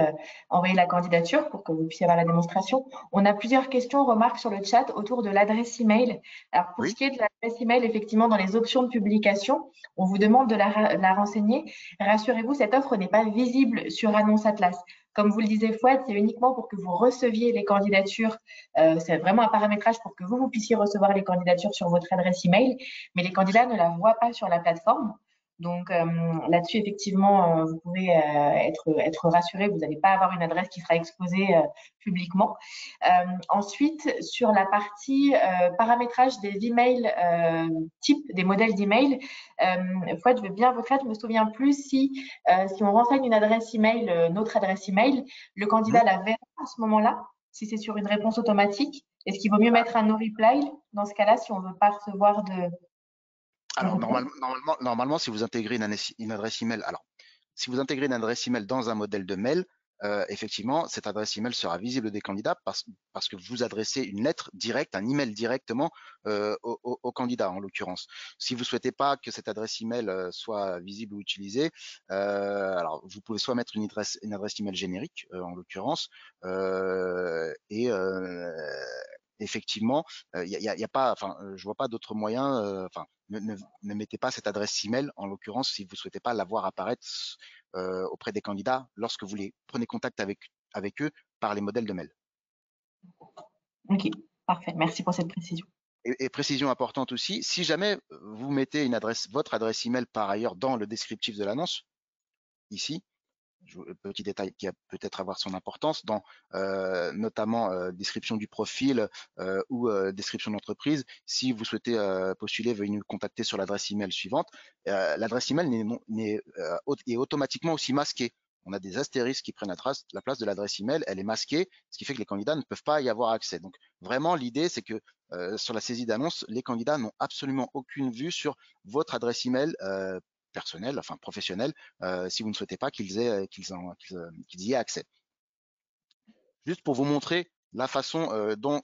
envoyer la candidature pour que vous puissiez avoir la démonstration. On a plusieurs questions, remarques sur le chat autour de l'adresse email. Alors, pour ce oui, qui est de l'adresse email, effectivement, dans les options de publication, on vous demande de la renseigner. Rassurez-vous, cette offre n'est pas visible sur Annonce Atlas. Comme vous le disiez, Fouad, c'est uniquement pour que vous receviez les candidatures. C'est vraiment un paramétrage pour que vous puissiez recevoir les candidatures sur votre adresse email, mais les candidats ne la voient pas sur la plateforme. Donc là-dessus, effectivement, vous pouvez être rassuré, vous n'allez pas avoir une adresse qui sera exposée publiquement. Ensuite, sur la partie paramétrage des emails, type des modèles d'email, Fouad, je veux bien votre aide. Je me souviens plus si on renseigne une adresse email, notre adresse email, le candidat la verra à ce moment-là, si c'est sur une réponse automatique. Est-ce qu'il vaut mieux mettre un no reply dans ce cas-là si on ne veut pas recevoir de alors réponse? normalement, si vous intégrez une adresse email, alors si vous intégrez une adresse email dans un modèle de mail, effectivement, cette adresse email sera visible des candidats parce que vous adressez une lettre directe, un email directement au candidat en l'occurrence. Si vous souhaitez pas que cette adresse email soit visible ou utilisée, alors vous pouvez soit mettre une adresse email générique en l'occurrence et effectivement, y a pas, enfin, je vois pas d'autres moyens. Enfin, ne mettez pas cette adresse email en l'occurrence si vous souhaitez pas la voir apparaître auprès des candidats lorsque vous les prenez contact avec eux par les modèles de mail. Ok, parfait. Merci pour cette précision. Et précision importante aussi, si jamais vous mettez votre adresse email par ailleurs dans le descriptif de l'annonce, ici, Petit détail qui a peut-être avoir son importance dans notamment description du profil ou description d'entreprise. Si vous souhaitez postuler, veuillez nous contacter sur l'adresse email suivante. L'adresse email est automatiquement aussi masquée. On a des astérisques qui prennent la place de l'adresse email, elle est masquée, ce qui fait que les candidats ne peuvent pas y avoir accès. Donc vraiment, l'idée, c'est que sur la saisie d'annonce, les candidats n'ont absolument aucune vue sur votre adresse email personnelle, enfin professionnelle, si vous ne souhaitez pas qu'ils y aient accès. Juste pour vous montrer la façon dont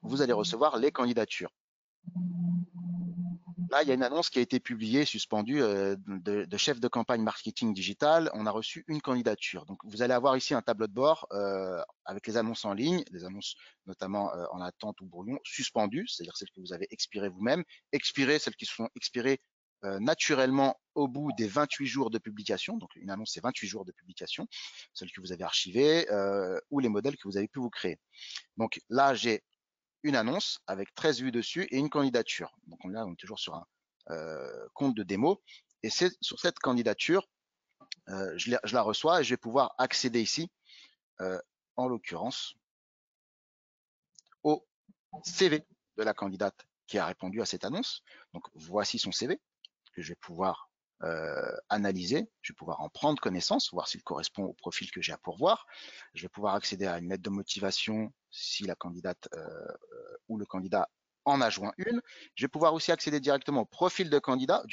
vous allez recevoir les candidatures. Là, il y a une annonce qui a été publiée, suspendue de chef de campagne marketing digital. On a reçu une candidature. Donc, vous allez avoir ici un tableau de bord avec les annonces en ligne, les annonces notamment en attente ou brouillon, suspendues, c'est-à-dire celles que vous avez expirées vous-même, expirées, celles qui sont expirées naturellement au bout des 28 jours de publication. Donc, une annonce, c'est 28 jours de publication, celles que vous avez archivées ou les modèles que vous avez pu vous créer. Donc là, j'ai une annonce avec 13 vues dessus et une candidature. Donc on est toujours sur un compte de démo. Et c'est sur cette candidature, je la reçois et je vais pouvoir accéder ici, en l'occurrence, au CV de la candidate qui a répondu à cette annonce. Donc voici son CV que je vais pouvoir analyser, je vais pouvoir en prendre connaissance, voir s'il correspond au profil que j'ai à pourvoir. Je vais pouvoir accéder à une lettre de motivation si la candidate ou le candidat en a joint une. Je vais pouvoir aussi accéder directement au profil du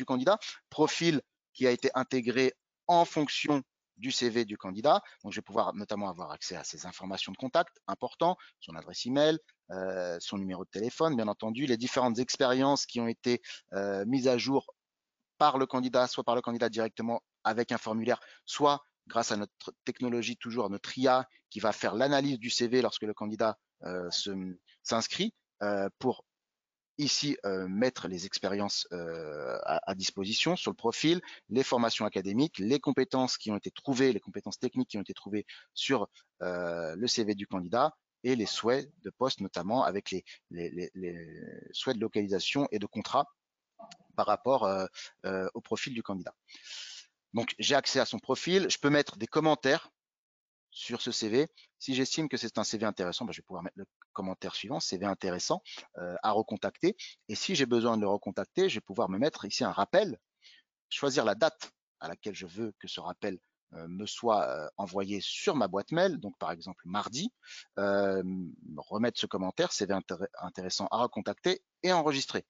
candidat, profil qui a été intégré en fonction du CV du candidat. Donc, je vais pouvoir notamment avoir accès à ses informations de contact importants, son adresse email, son numéro de téléphone, bien entendu, les différentes expériences qui ont été mises à jour par le candidat, soit par le candidat directement avec un formulaire, soit grâce à notre technologie, toujours notre IA, qui va faire l'analyse du CV lorsque le candidat s'inscrit pour ici mettre les expériences à disposition sur le profil, les formations académiques, les compétences qui ont été trouvées, les compétences techniques qui ont été trouvées sur le CV du candidat et les souhaits de poste, notamment avec les souhaits de localisation et de contrat par rapport au profil du candidat. Donc, j'ai accès à son profil. Je peux mettre des commentaires sur ce CV. Si j'estime que c'est un CV intéressant, je vais pouvoir mettre le commentaire suivant, CV intéressant, à recontacter. Et si j'ai besoin de le recontacter, je vais pouvoir me mettre ici un rappel, choisir la date à laquelle je veux que ce rappel me soit envoyé sur ma boîte mail, donc par exemple mardi, remettre ce commentaire, CV intéressant à recontacter et enregistrer.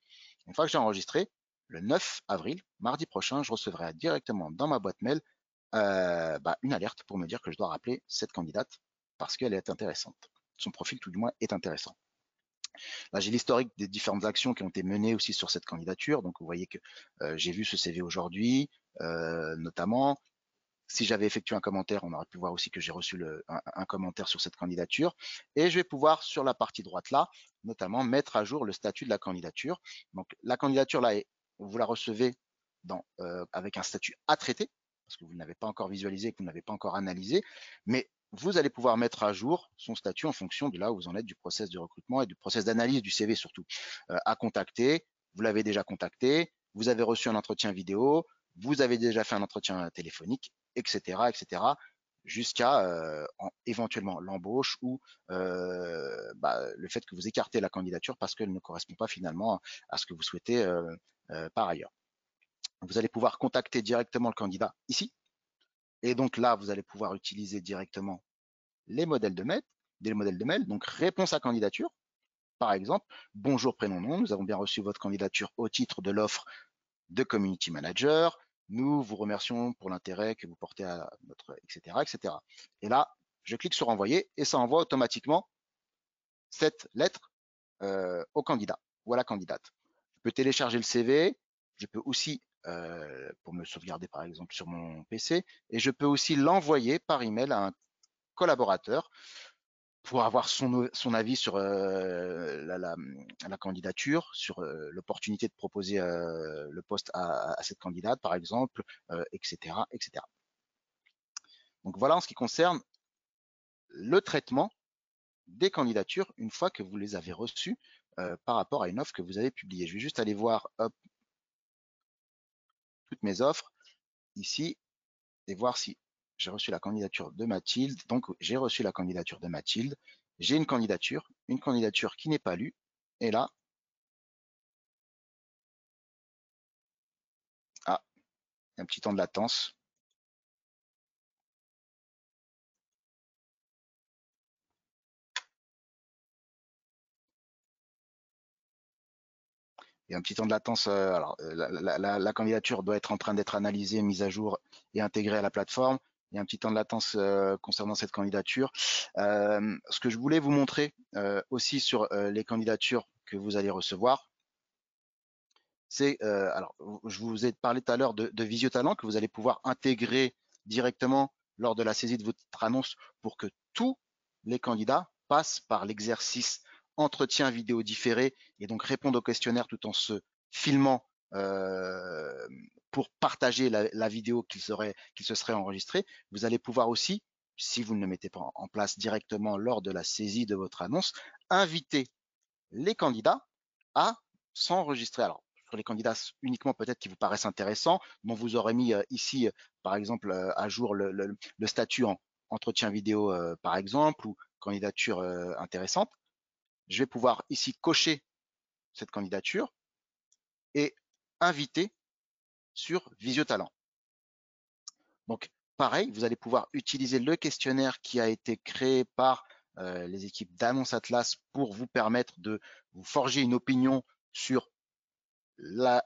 Une fois que j'ai enregistré, le 9 avril, mardi prochain, je recevrai directement dans ma boîte mail une alerte pour me dire que je dois rappeler cette candidate parce qu'elle est intéressante. Son profil, tout du moins, est intéressant. Là, j'ai l'historique des différentes actions qui ont été menées aussi sur cette candidature. Donc, vous voyez que j'ai vu ce CV aujourd'hui, notamment. Si j'avais effectué un commentaire, on aurait pu voir aussi que j'ai reçu un commentaire sur cette candidature. Et je vais pouvoir, sur la partie droite là, notamment mettre à jour le statut de la candidature. Donc, la candidature là, vous la recevez avec un statut à traiter, parce que vous ne l'avez pas encore visualisé, que vous n'avez pas encore analysé, mais vous allez pouvoir mettre à jour son statut en fonction de là où vous en êtes du process de recrutement et du process d'analyse du CV surtout. À contacter, vous l'avez déjà contacté, vous avez reçu un entretien vidéo, vous avez déjà fait un entretien téléphonique, etc., etc., jusqu'à éventuellement l'embauche ou le fait que vous écartez la candidature parce qu'elle ne correspond pas finalement à ce que vous souhaitez par ailleurs. Vous allez pouvoir contacter directement le candidat ici. Et donc là, vous allez pouvoir utiliser directement les modèles de mail, donc réponse à candidature. Par exemple, bonjour, prénom, nom, nous avons bien reçu votre candidature au titre de l'offre de Community Manager. Nous vous remercions pour l'intérêt que vous portez à notre, etc., etc. Et là, je clique sur envoyer et ça envoie automatiquement cette lettre au candidat ou à la candidate. Je peux télécharger le CV, je peux aussi, pour me sauvegarder par exemple sur mon PC, et je peux aussi l'envoyer par email à un collaborateur pour avoir son avis sur la candidature, sur l'opportunité de proposer le poste à cette candidate, par exemple, etc., etc. Donc voilà en ce qui concerne le traitement des candidatures une fois que vous les avez reçues par rapport à une offre que vous avez publiée. Je vais juste aller voir toutes mes offres ici et voir si j'ai reçu la candidature de Mathilde. Donc, j'ai reçu la candidature de Mathilde. J'ai une candidature qui n'est pas lue. Et là, ah, il y a un petit temps de latence. Il y a un petit temps de latence. Alors, la candidature doit être en train d'être analysée, mise à jour et intégrée à la plateforme. Il y a un petit temps de latence concernant cette candidature. Ce que je voulais vous montrer aussi sur les candidatures que vous allez recevoir, c'est, alors, je vous ai parlé tout à l'heure de Visio-Talent que vous allez pouvoir intégrer directement lors de la saisie de votre annonce pour que tous les candidats passent par l'exercice entretien vidéo différé et donc répondre au questionnaire tout en se filmant pour partager la vidéo qu'il se serait enregistrée. Vous allez pouvoir aussi, si vous ne le mettez pas en place directement lors de la saisie de votre annonce, inviter les candidats à s'enregistrer. Alors, sur les candidats uniquement peut-être qui vous paraissent intéressants, dont vous aurez mis ici, par exemple, à jour le statut en entretien vidéo, par exemple, ou candidature intéressante. Je vais pouvoir ici cocher cette candidature et inviter sur Visio-Talent. Donc, pareil, vous allez pouvoir utiliser le questionnaire qui a été créé par les équipes d'Annonce Atlas pour vous permettre de vous forger une opinion sur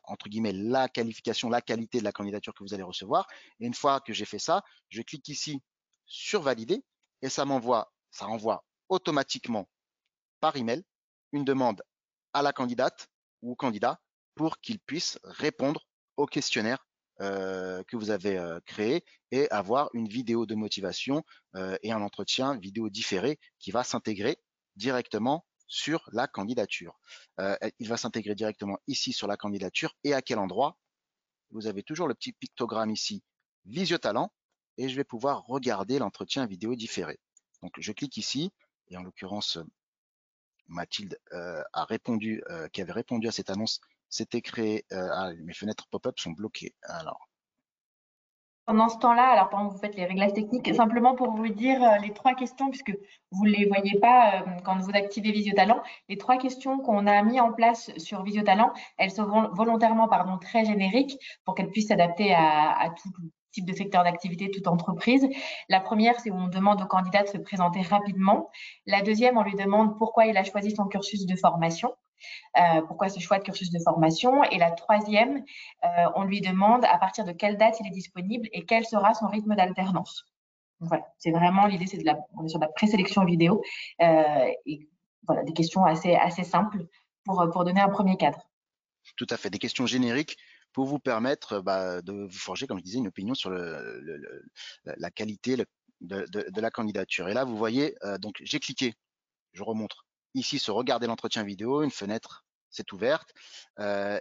entre guillemets, la qualification, la qualité de la candidature que vous allez recevoir. Et une fois que j'ai fait ça, je clique ici sur valider et ça renvoie automatiquement par email une demande à la candidate ou au candidat pour qu'il puisse répondre au questionnaire que vous avez créé et avoir une vidéo de motivation et un entretien vidéo différé qui va s'intégrer directement sur la candidature. Il va s'intégrer directement ici sur la candidature et à quel endroit? Vous avez toujours le petit pictogramme ici, Visio-Talent, et je vais pouvoir regarder l'entretien vidéo différé. Donc je clique ici, et en l'occurrence, Mathilde qui avait répondu à cette annonce, c'était créé. Mes fenêtres pop-up sont bloquées. Alors, Pendant ce temps-là, alors pendant que vous faites les réglages techniques, simplement pour vous dire les trois questions, puisque vous ne les voyez pas quand vous activez Visio-Talent, les trois questions qu'on a mis en place sur Visio-Talent, elles sont volontairement très génériques pour qu'elles puissent s'adapter à tout type de secteur d'activité, toute entreprise. La première, c'est où on demande au candidat de se présenter rapidement. La deuxième, on lui demande pourquoi il a choisi son cursus de formation. Pourquoi ce choix de cursus de formation. Et la troisième, on lui demande à partir de quelle date il est disponible et quel sera son rythme d'alternance. Voilà, c'est vraiment l'idée, on est sur de la présélection vidéo et voilà, des questions assez simples pour donner un premier cadre. tout à fait, des questions génériques pour vous permettre de vous forger, comme je disais, une opinion sur la qualité de la candidature. Et là, vous voyez, donc j'ai cliqué, je remontre ici sur regarder l'entretien vidéo, une fenêtre s'est ouverte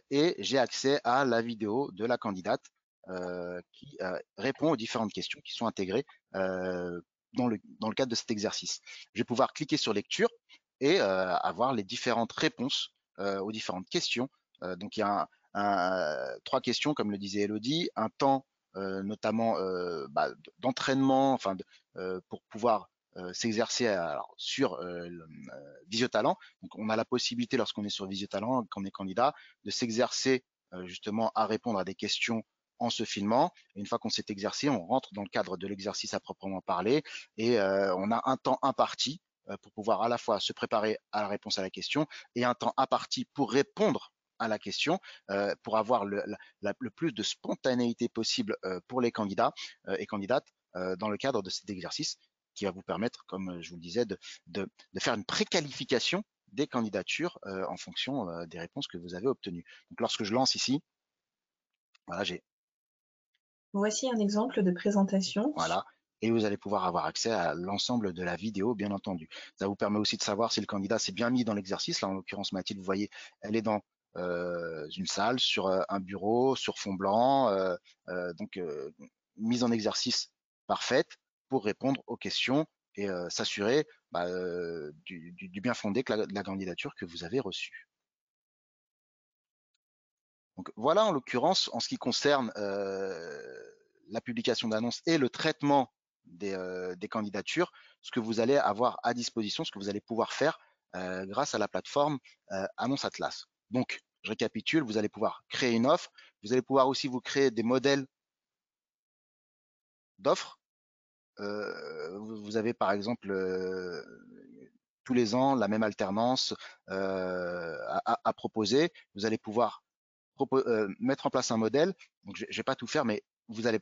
et j'ai accès à la vidéo de la candidate qui répond aux différentes questions qui sont intégrées dans le cadre de cet exercice. Je vais pouvoir cliquer sur lecture et avoir les différentes réponses aux différentes questions. Donc il y a trois questions, comme le disait Elodie, un temps notamment d'entraînement, enfin pour pouvoir s'exercer sur Visio-Talent. Donc, on a la possibilité, lorsqu'on est sur Visio-Talent, qu'on est candidat, de s'exercer justement à répondre à des questions en se filmant. Et une fois qu'on s'est exercé, on rentre dans le cadre de l'exercice à proprement parler et on a un temps imparti pour pouvoir à la fois se préparer à la réponse à la question et un temps imparti pour répondre à la question pour avoir le plus de spontanéité possible pour les candidats et candidates dans le cadre de cet exercice qui va vous permettre, comme je vous le disais, de faire une préqualification des candidatures en fonction des réponses que vous avez obtenues. Donc lorsque je lance ici, voilà, Voici un exemple de présentation. Voilà, et vous allez pouvoir avoir accès à l'ensemble de la vidéo, bien entendu. Ça vous permet aussi de savoir si le candidat s'est bien mis dans l'exercice. Là, en l'occurrence, Mathilde, vous voyez, elle est dans une salle, sur un bureau, sur fond blanc, donc mise en exercice parfaite pour répondre aux questions et s'assurer du bien fondé de la candidature que vous avez reçue. Donc voilà, en l'occurrence, en ce qui concerne la publication d'annonces et le traitement des candidatures, ce que vous allez avoir à disposition, ce que vous allez pouvoir faire grâce à la plateforme Annonce Atlas. Donc, je récapitule, vous allez pouvoir créer une offre, vous allez pouvoir aussi vous créer des modèles d'offres. Vous avez par exemple tous les ans la même alternance à proposer. Vous allez pouvoir mettre en place un modèle. Donc, je ne vais pas tout faire, mais vous allez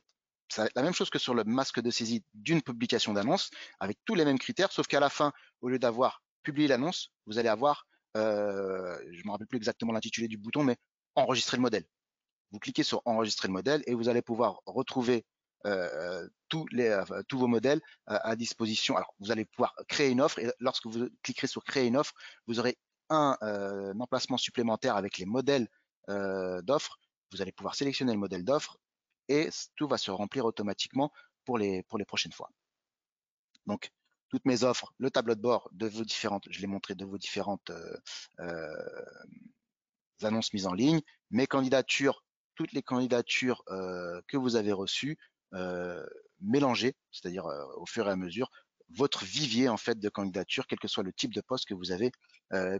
la même chose que sur le masque de saisie d'une publication d'annonce, avec tous les mêmes critères, sauf qu'à la fin, au lieu d'avoir publié l'annonce, vous allez avoir, je ne me rappelle plus exactement l'intitulé du bouton, mais enregistrer le modèle. Vous cliquez sur enregistrer le modèle et vous allez pouvoir retrouver tous vos modèles à disposition. Alors, vous allez pouvoir créer une offre et lorsque vous cliquerez sur créer une offre, vous aurez un emplacement supplémentaire avec les modèles d'offres. Vous allez pouvoir sélectionner le modèle d'offre et tout va se remplir automatiquement pour les prochaines fois. Donc, toutes mes offres, le tableau de bord de vos différentes, je l'ai montré, de vos différentes annonces mises en ligne, mes candidatures, toutes les candidatures que vous avez reçues, mélangées, c'est-à-dire au fur et à mesure, votre vivier en fait de candidatures, quel que soit le type de poste que vous avez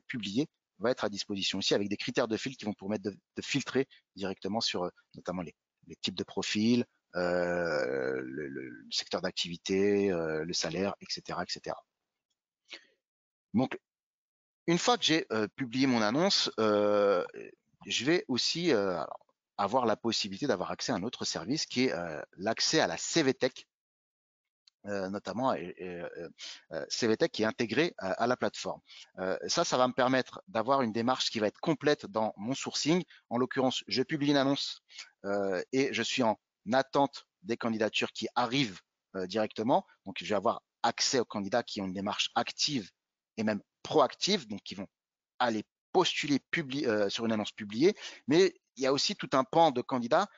publié, va être à disposition ici avec des critères de filtre qui vont vous permettre de filtrer directement sur notamment les types de profils, le secteur d'activité, le salaire, etc., etc. Donc, une fois que j'ai publié mon annonce, je vais aussi avoir la possibilité d'avoir accès à un autre service qui est l'accès à la CVTech, notamment CVTech qui est intégré à la plateforme. Ça va me permettre d'avoir une démarche qui va être complète dans mon sourcing. En l'occurrence, je publie une annonce et je suis en attente des candidatures qui arrivent directement. Donc, je vais avoir accès aux candidats qui ont une démarche active et même proactive, donc qui vont aller postuler sur une annonce publiée. Mais il y a aussi tout un pan de candidats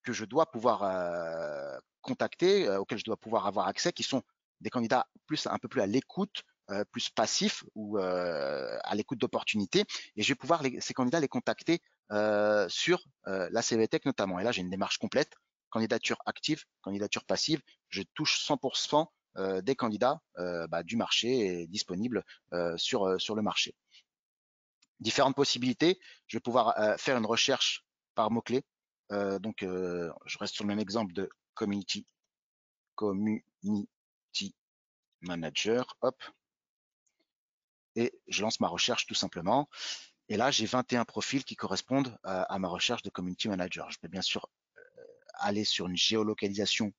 que je dois pouvoir contacter, auxquels je dois pouvoir avoir accès, qui sont des candidats un peu plus à l'écoute, plus passifs ou à l'écoute d'opportunités. Et je vais pouvoir ces candidats les contacter sur la CVTech notamment. Et là, j'ai une démarche complète, candidature active, candidature passive. Je touche 100% des candidats du marché disponibles sur le marché. Différentes possibilités. Je vais pouvoir faire une recherche par mots-clés. Donc, je reste sur le même exemple de Community Manager. Hop. Et je lance ma recherche tout simplement. Et là, j'ai 21 profils qui correspondent à ma recherche de Community Manager. Je peux bien sûr aller sur une géolocalisation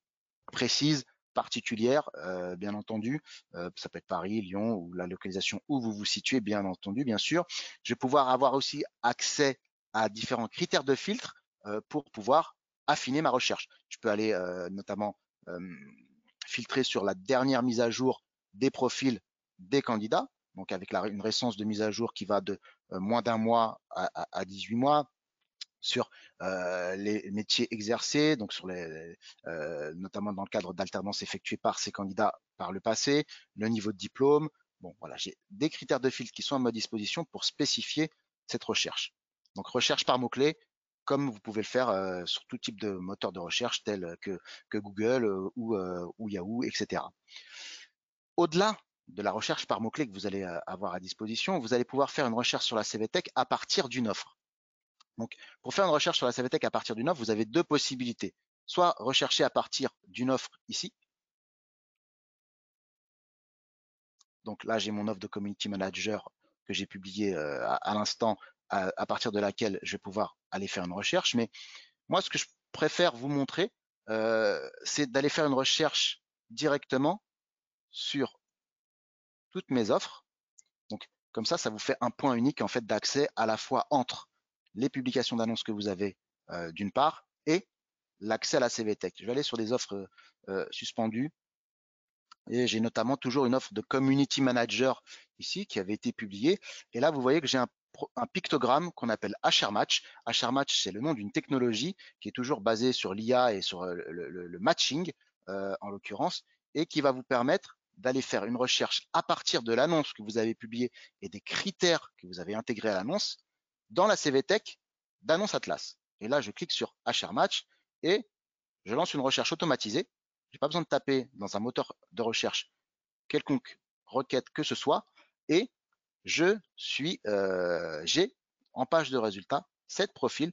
précise, particulière, bien entendu. Ça peut être Paris, Lyon ou la localisation où vous vous situez, bien entendu, bien sûr. Je vais pouvoir avoir aussi accès à différents critères de filtre pour pouvoir affiner ma recherche. Je peux aller notamment filtrer sur la dernière mise à jour des profils des candidats, donc avec une récence de mise à jour qui va de moins d'un mois à 18 mois, sur les métiers exercés, donc sur notamment dans le cadre d'alternance effectuée par ces candidats par le passé, le niveau de diplôme. Bon, voilà, j'ai des critères de filtre qui sont à ma disposition pour spécifier cette recherche. Donc, recherche par mots-clés, comme vous pouvez le faire sur tout type de moteur de recherche tel que Google ou Yahoo, etc. Au-delà de la recherche par mots-clés que vous allez avoir à disposition, vous allez pouvoir faire une recherche sur la CVTech à partir d'une offre. Donc, pour faire une recherche sur la CVTech à partir d'une offre, vous avez deux possibilités. Soit rechercher à partir d'une offre ici. Donc là, j'ai mon offre de Community Manager que j'ai publiée à l'instant, à partir de laquelle je vais pouvoir aller faire une recherche. Mais moi, ce que je préfère vous montrer, c'est d'aller faire une recherche directement sur toutes mes offres. Donc, comme ça vous fait un point unique en fait d'accès à la fois entre les publications d'annonces que vous avez d'une part et l'accès à la CVTech. Je vais aller sur des offres suspendues et j'ai notamment toujours une offre de Community Manager ici qui avait été publiée. Et là, vous voyez que j'ai un pictogramme qu'on appelle HRMatch. HRMatch, c'est le nom d'une technologie qui est toujours basée sur l'IA et sur le matching en l'occurrence et qui va vous permettre d'aller faire une recherche à partir de l'annonce que vous avez publiée et des critères que vous avez intégrés à l'annonce dans la CVTech d'Annonce Atlas. Et là, je clique sur HRMatch et je lance une recherche automatisée. Je n'ai pas besoin de taper dans un moteur de recherche quelconque requête que ce soit. Et j'ai en page de résultats 7 profils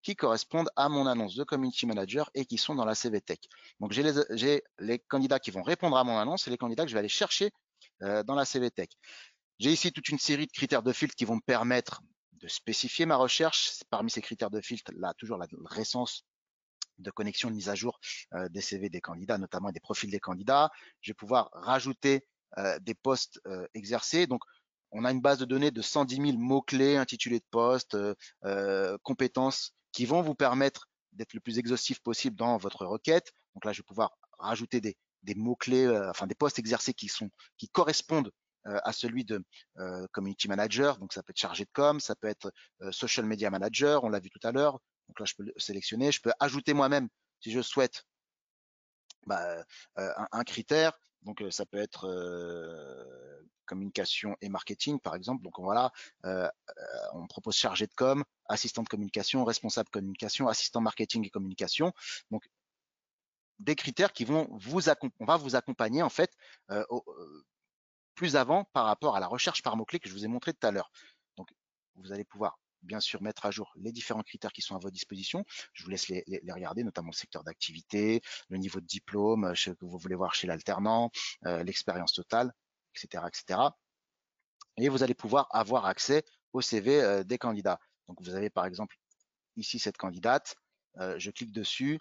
qui correspondent à mon annonce de Community Manager et qui sont dans la CVTech. Donc, j'ai les candidats qui vont répondre à mon annonce et les candidats que je vais aller chercher dans la CVTech. J'ai ici toute une série de critères de filtre qui vont me permettre de spécifier ma recherche. Parmi ces critères de filtre, là, toujours la récence de connexion, de mise à jour des CV des candidats, notamment des profils des candidats. Je vais pouvoir rajouter des postes exercés. Donc, on a une base de données de 110 000 mots-clés, intitulés de postes, compétences, qui vont vous permettre d'être le plus exhaustif possible dans votre requête. Donc là, je vais pouvoir rajouter des mots-clés, enfin des postes exercés qui correspondent à celui de Community Manager. Donc, ça peut être chargé de com, ça peut être Social Media Manager, on l'a vu tout à l'heure. Donc là, je peux le sélectionner. Je peux ajouter moi-même, si je souhaite, un critère. Donc, ça peut être communication et marketing, par exemple. Donc, voilà, on propose chargé de com, assistant de communication, responsable communication, assistant marketing et communication. Donc, des critères qui vont on va vous accompagner, en fait, plus avant par rapport à la recherche par mots-clés que je vous ai montré tout à l'heure. Donc, vous allez pouvoir bien sûr mettre à jour les différents critères qui sont à votre disposition. Je vous laisse les regarder, notamment le secteur d'activité, le niveau de diplôme que vous voulez voir chez l'alternant, l'expérience totale, etc., etc. Et vous allez pouvoir avoir accès au CV des candidats. Donc, vous avez par exemple ici cette candidate. Je clique dessus.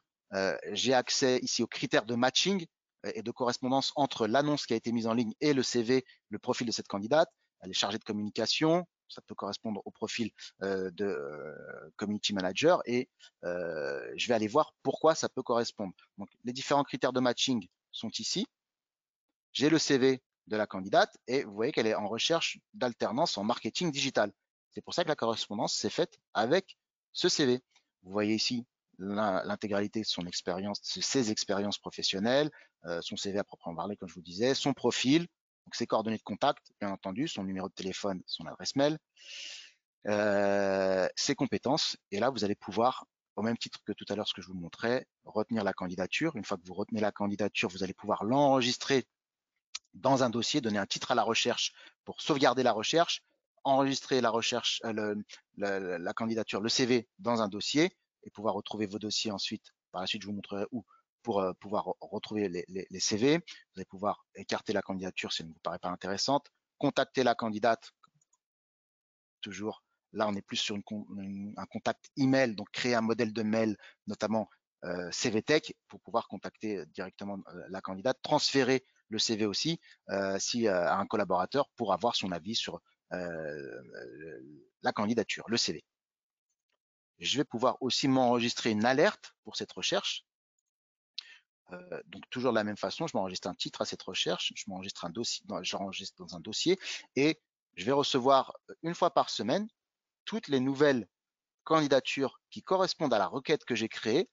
J'ai accès ici aux critères de matching et de correspondance entre l'annonce qui a été mise en ligne et le CV, le profil de cette candidate. Elle est chargée de communication, ça peut correspondre au profil de Community Manager et je vais aller voir pourquoi ça peut correspondre. Donc, les différents critères de matching sont ici. J'ai le CV de la candidate et vous voyez qu'elle est en recherche d'alternance en marketing digital. C'est pour ça que la correspondance s'est faite avec ce CV. Vous voyez ici l'intégralité de son expérience, de ses expériences professionnelles, son CV à proprement parler, comme je vous disais, son profil, donc ses coordonnées de contact, bien entendu, son numéro de téléphone, son adresse mail, ses compétences. Et là, vous allez pouvoir, au même titre que tout à l'heure, ce que je vous montrais, retenir la candidature. Une fois que vous retenez la candidature, vous allez pouvoir l'enregistrer dans un dossier, donner un titre à la recherche pour sauvegarder la recherche, enregistrer la recherche, la candidature, le CV dans un dossier et pouvoir retrouver vos dossiers ensuite. Par la suite, je vous montrerai où pour pouvoir retrouver les CV. Vous allez pouvoir écarter la candidature si elle ne vous paraît pas intéressante, contacter la candidate. Toujours, là, on est plus sur un contact email, donc créer un modèle de mail, notamment CVTech, pour pouvoir contacter directement la candidate, transférer le CV aussi à un collaborateur pour avoir son avis sur la candidature, le CV. Je vais pouvoir aussi m'enregistrer une alerte pour cette recherche. Donc toujours de la même façon, je m'enregistre un titre à cette recherche, je m'enregistre un dossier, j'enregistre dans un dossier et je vais recevoir une fois par semaine toutes les nouvelles candidatures qui correspondent à la requête que j'ai créée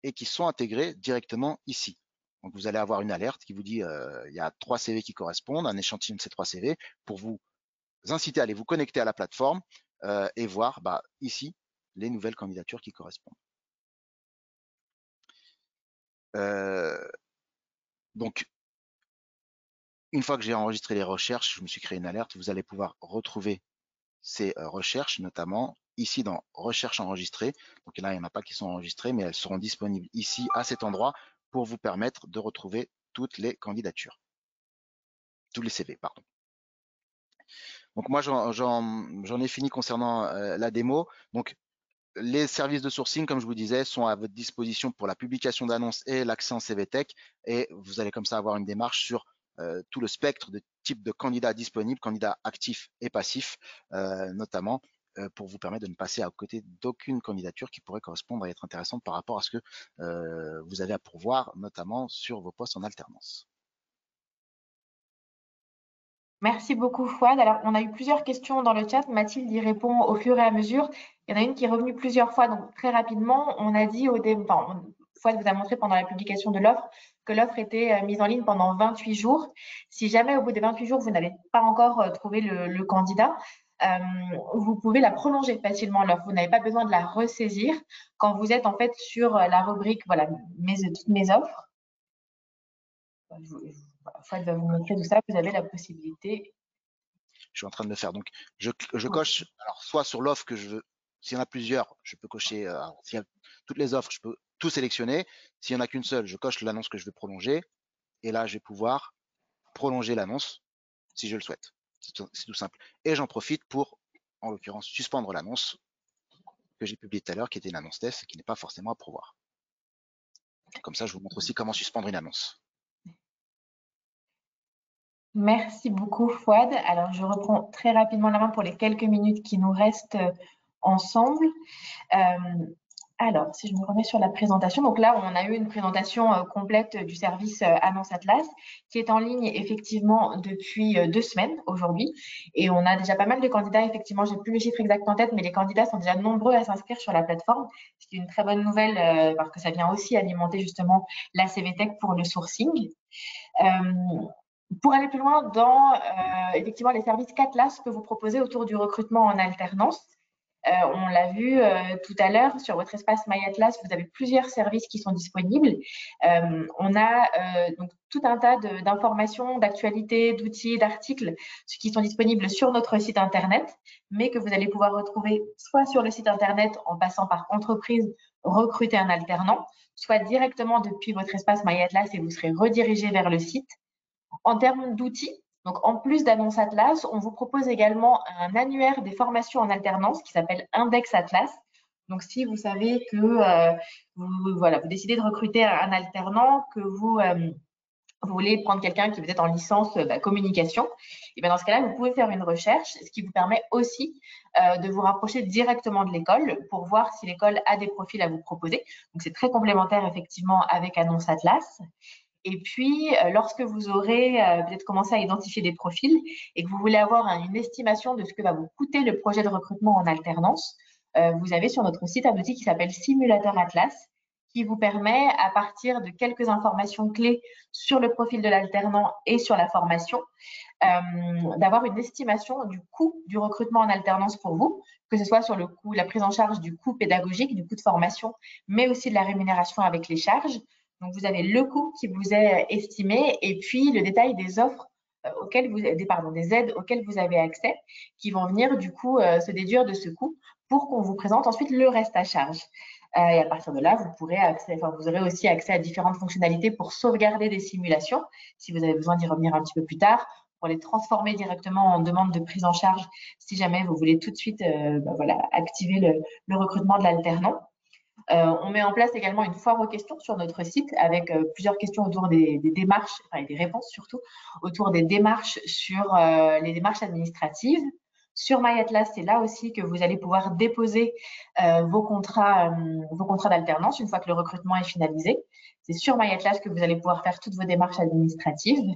et qui sont intégrées directement ici. Donc, vous allez avoir une alerte qui vous dit il y a 3 CV qui correspondent, un échantillon de ces 3 CV pour vous inciter à aller vous connecter à la plateforme et voir ici les nouvelles candidatures qui correspondent. Donc, une fois que j'ai enregistré les recherches, je me suis créé une alerte, vous allez pouvoir retrouver ces recherches, notamment ici dans recherche enregistrée. Donc là, il n'y en a pas qui sont enregistrées, mais elles seront disponibles ici à cet endroit pour vous permettre de retrouver toutes les candidatures. Tous les CV, pardon. Donc moi, j'en ai fini concernant la démo. Donc les services de sourcing, comme je vous disais, sont à votre disposition pour la publication d'annonces et l'accès en CVTech. Et vous allez comme ça avoir une démarche sur tout le spectre de types de candidats disponibles, candidats actifs et passifs, notamment pour vous permettre de ne passer à côté d'aucune candidature qui pourrait correspondre et être intéressante par rapport à ce que vous avez à pourvoir, notamment sur vos postes en alternance. Merci beaucoup, Fouad. Alors, on a eu plusieurs questions dans le chat. Mathilde y répond au fur et à mesure. Il y en a une qui est revenue plusieurs fois. Donc, très rapidement, on a dit Fouad vous a montré pendant la publication de l'offre que l'offre était mise en ligne pendant 28 jours. Si jamais, au bout des 28 jours, vous n'avez pas encore trouvé le candidat, vous pouvez la prolonger facilement l'offre. Vous n'avez pas besoin de la ressaisir quand vous êtes en fait sur la rubrique voilà, toutes mes offres. Fouad va vous montrer tout ça. Vous avez la possibilité. Je suis en train de le faire. Donc, je coche, alors, soit sur l'offre que je veux, s'il y en a plusieurs, je peux cocher, s'il y a toutes les offres, je peux tout sélectionner. S'il n'y en a qu'une seule, je coche l'annonce que je veux prolonger. Et là, je vais pouvoir prolonger l'annonce si je le souhaite. C'est tout simple. Et j'en profite pour, en l'occurrence, suspendre l'annonce que j'ai publiée tout à l'heure, qui était une annonce test, qui n'est pas forcément à pourvoir. Comme ça, je vous montre aussi comment suspendre une annonce. Merci beaucoup, Fouad. Alors, je reprends très rapidement la main pour les quelques minutes qui nous restent ensemble. Alors, si je me remets sur la présentation, donc là, on a eu une présentation complète du service Annonce Atlas qui est en ligne effectivement depuis 2 semaines aujourd'hui. Et on a déjà pas mal de candidats. Effectivement, j'ai plus le chiffre exact en tête, mais les candidats sont déjà nombreux à s'inscrire sur la plateforme. C'est une très bonne nouvelle parce que ça vient aussi alimenter justement la CVTech pour le sourcing. Pour aller plus loin dans effectivement les services qu'Atlas peut vous proposer autour du recrutement en alternance. On l'a vu tout à l'heure sur votre espace MyAtlas, vous avez plusieurs services qui sont disponibles. On a donc tout un tas d'informations, d'actualités, d'outils, d'articles qui sont disponibles sur notre site internet, mais que vous allez pouvoir retrouver soit sur le site internet en passant par entreprise, recruter un alternant, soit directement depuis votre espace MyAtlas et vous serez redirigé vers le site. En termes d'outils, donc en plus d'Annonce Atlas, on vous propose également un annuaire des formations en alternance qui s'appelle Index Atlas. Donc si vous savez que vous décidez de recruter un alternant, que vous voulez prendre quelqu'un qui est peut-être en licence communication, et bien dans ce cas-là, vous pouvez faire une recherche, ce qui vous permet aussi de vous rapprocher directement de l'école pour voir si l'école a des profils à vous proposer. Donc c'est très complémentaire effectivement avec Annonce Atlas. Et puis, lorsque vous aurez peut-être commencé à identifier des profils et que vous voulez avoir une estimation de ce que va vous coûter le projet de recrutement en alternance, vous avez sur notre site un outil qui s'appelle Simulateur Atlas, qui vous permet, à partir de quelques informations clés sur le profil de l'alternant et sur la formation, d'avoir une estimation du coût du recrutement en alternance pour vous, que ce soit sur le coût, la prise en charge du coût pédagogique, du coût de formation, mais aussi de la rémunération avec les charges. Donc, vous avez le coût qui vous est estimé et puis le détail des offres des aides auxquelles vous avez accès qui vont venir du coup se déduire de ce coût pour qu'on vous présente ensuite le reste à charge. Et à partir de là, vous aurez aussi accès à différentes fonctionnalités pour sauvegarder des simulations si vous avez besoin d'y revenir un petit peu plus tard, pour les transformer directement en demande de prise en charge si jamais vous voulez tout de suite activer le recrutement de l'alternant. On met en place également une foire aux questions sur notre site avec plusieurs questions autour des démarches, et des réponses surtout, autour des démarches sur les démarches administratives. Sur MyAtlas, c'est là aussi que vous allez pouvoir déposer vos contrats d'alternance une fois que le recrutement est finalisé. C'est sur MyAtlas que vous allez pouvoir faire toutes vos démarches administratives.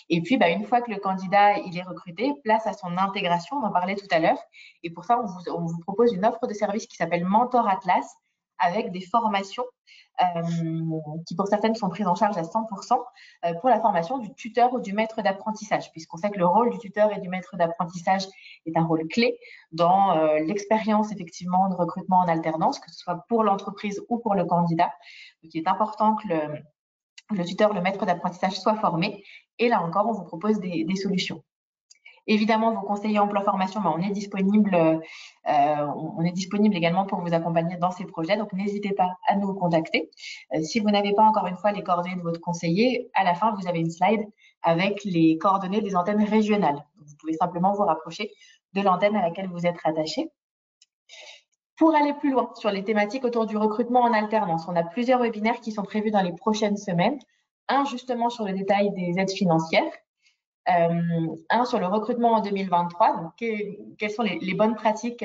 Et puis, une fois que le candidat il est recruté, place à son intégration, on en parlait tout à l'heure. Et pour ça, on vous propose une offre de service qui s'appelle Mentor Atlas, avec des formations qui, pour certaines, sont prises en charge à 100% pour la formation du tuteur ou du maître d'apprentissage, puisqu'on sait que le rôle du tuteur et du maître d'apprentissage est un rôle clé dans l'expérience, effectivement, de recrutement en alternance, que ce soit pour l'entreprise ou pour le candidat. Donc, il est important que le tuteur, le maître d'apprentissage soit formé. Et là encore, on vous propose des solutions. Évidemment, vos conseillers emploi formation, on est disponible également pour vous accompagner dans ces projets. Donc, n'hésitez pas à nous contacter. Si vous n'avez pas encore une fois les coordonnées de votre conseiller, à la fin, vous avez une slide avec les coordonnées des antennes régionales. Vous pouvez simplement vous rapprocher de l'antenne à laquelle vous êtes rattaché. Pour aller plus loin sur les thématiques autour du recrutement en alternance, on a plusieurs webinaires qui sont prévus dans les prochaines semaines. Un justement sur le détail des aides financières. Un sur le recrutement en 2023, donc quelles sont les bonnes pratiques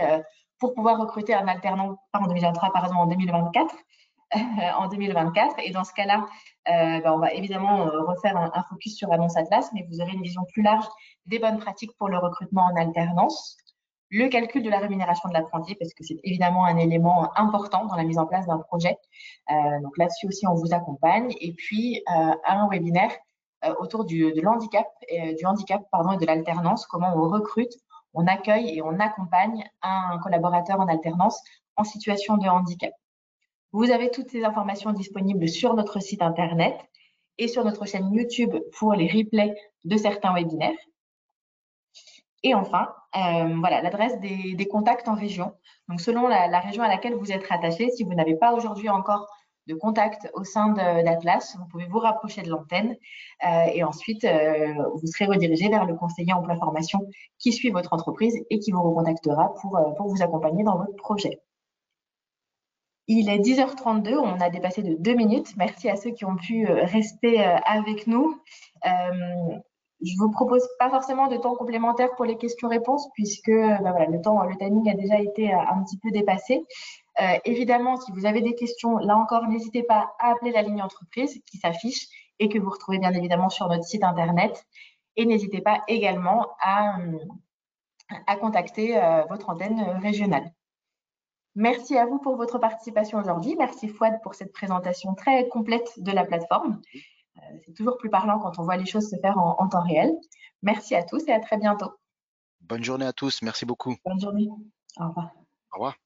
pour pouvoir recruter un alternant, pas en 2023, pardon, en 2024. En 2024. Et dans ce cas-là, on va évidemment refaire un focus sur Annonce Atlas, mais vous aurez une vision plus large des bonnes pratiques pour le recrutement en alternance. Le calcul de la rémunération de l'apprenti, parce que c'est évidemment un élément important dans la mise en place d'un projet. Donc là-dessus aussi, on vous accompagne. Et puis, un webinaire autour du handicap et de l'alternance, comment on recrute, on accueille et on accompagne un collaborateur en alternance en situation de handicap. Vous avez toutes ces informations disponibles sur notre site internet et sur notre chaîne YouTube pour les replays de certains webinaires. Et enfin, voilà, l'adresse des contacts en région. Donc, selon la région à laquelle vous êtes rattaché, si vous n'avez pas aujourd'hui encore de contact au sein d'Atlas, vous pouvez vous rapprocher de l'antenne et ensuite, vous serez redirigé vers le conseiller emploi formation qui suit votre entreprise et qui vous recontactera pour vous accompagner dans votre projet. Il est 10h32, on a dépassé de 2 minutes. Merci à ceux qui ont pu rester avec nous. Je vous propose pas forcément de temps complémentaire pour les questions-réponses puisque voilà, le timing a déjà été un petit peu dépassé. Évidemment, si vous avez des questions, là encore, n'hésitez pas à appeler la ligne entreprise qui s'affiche et que vous retrouvez bien évidemment sur notre site internet. Et n'hésitez pas également à contacter votre antenne régionale. Merci à vous pour votre participation aujourd'hui. Merci Fouad pour cette présentation très complète de la plateforme. C'est toujours plus parlant quand on voit les choses se faire en temps réel. Merci à tous et à très bientôt. Bonne journée à tous. Merci beaucoup. Bonne journée. Au revoir. Au revoir.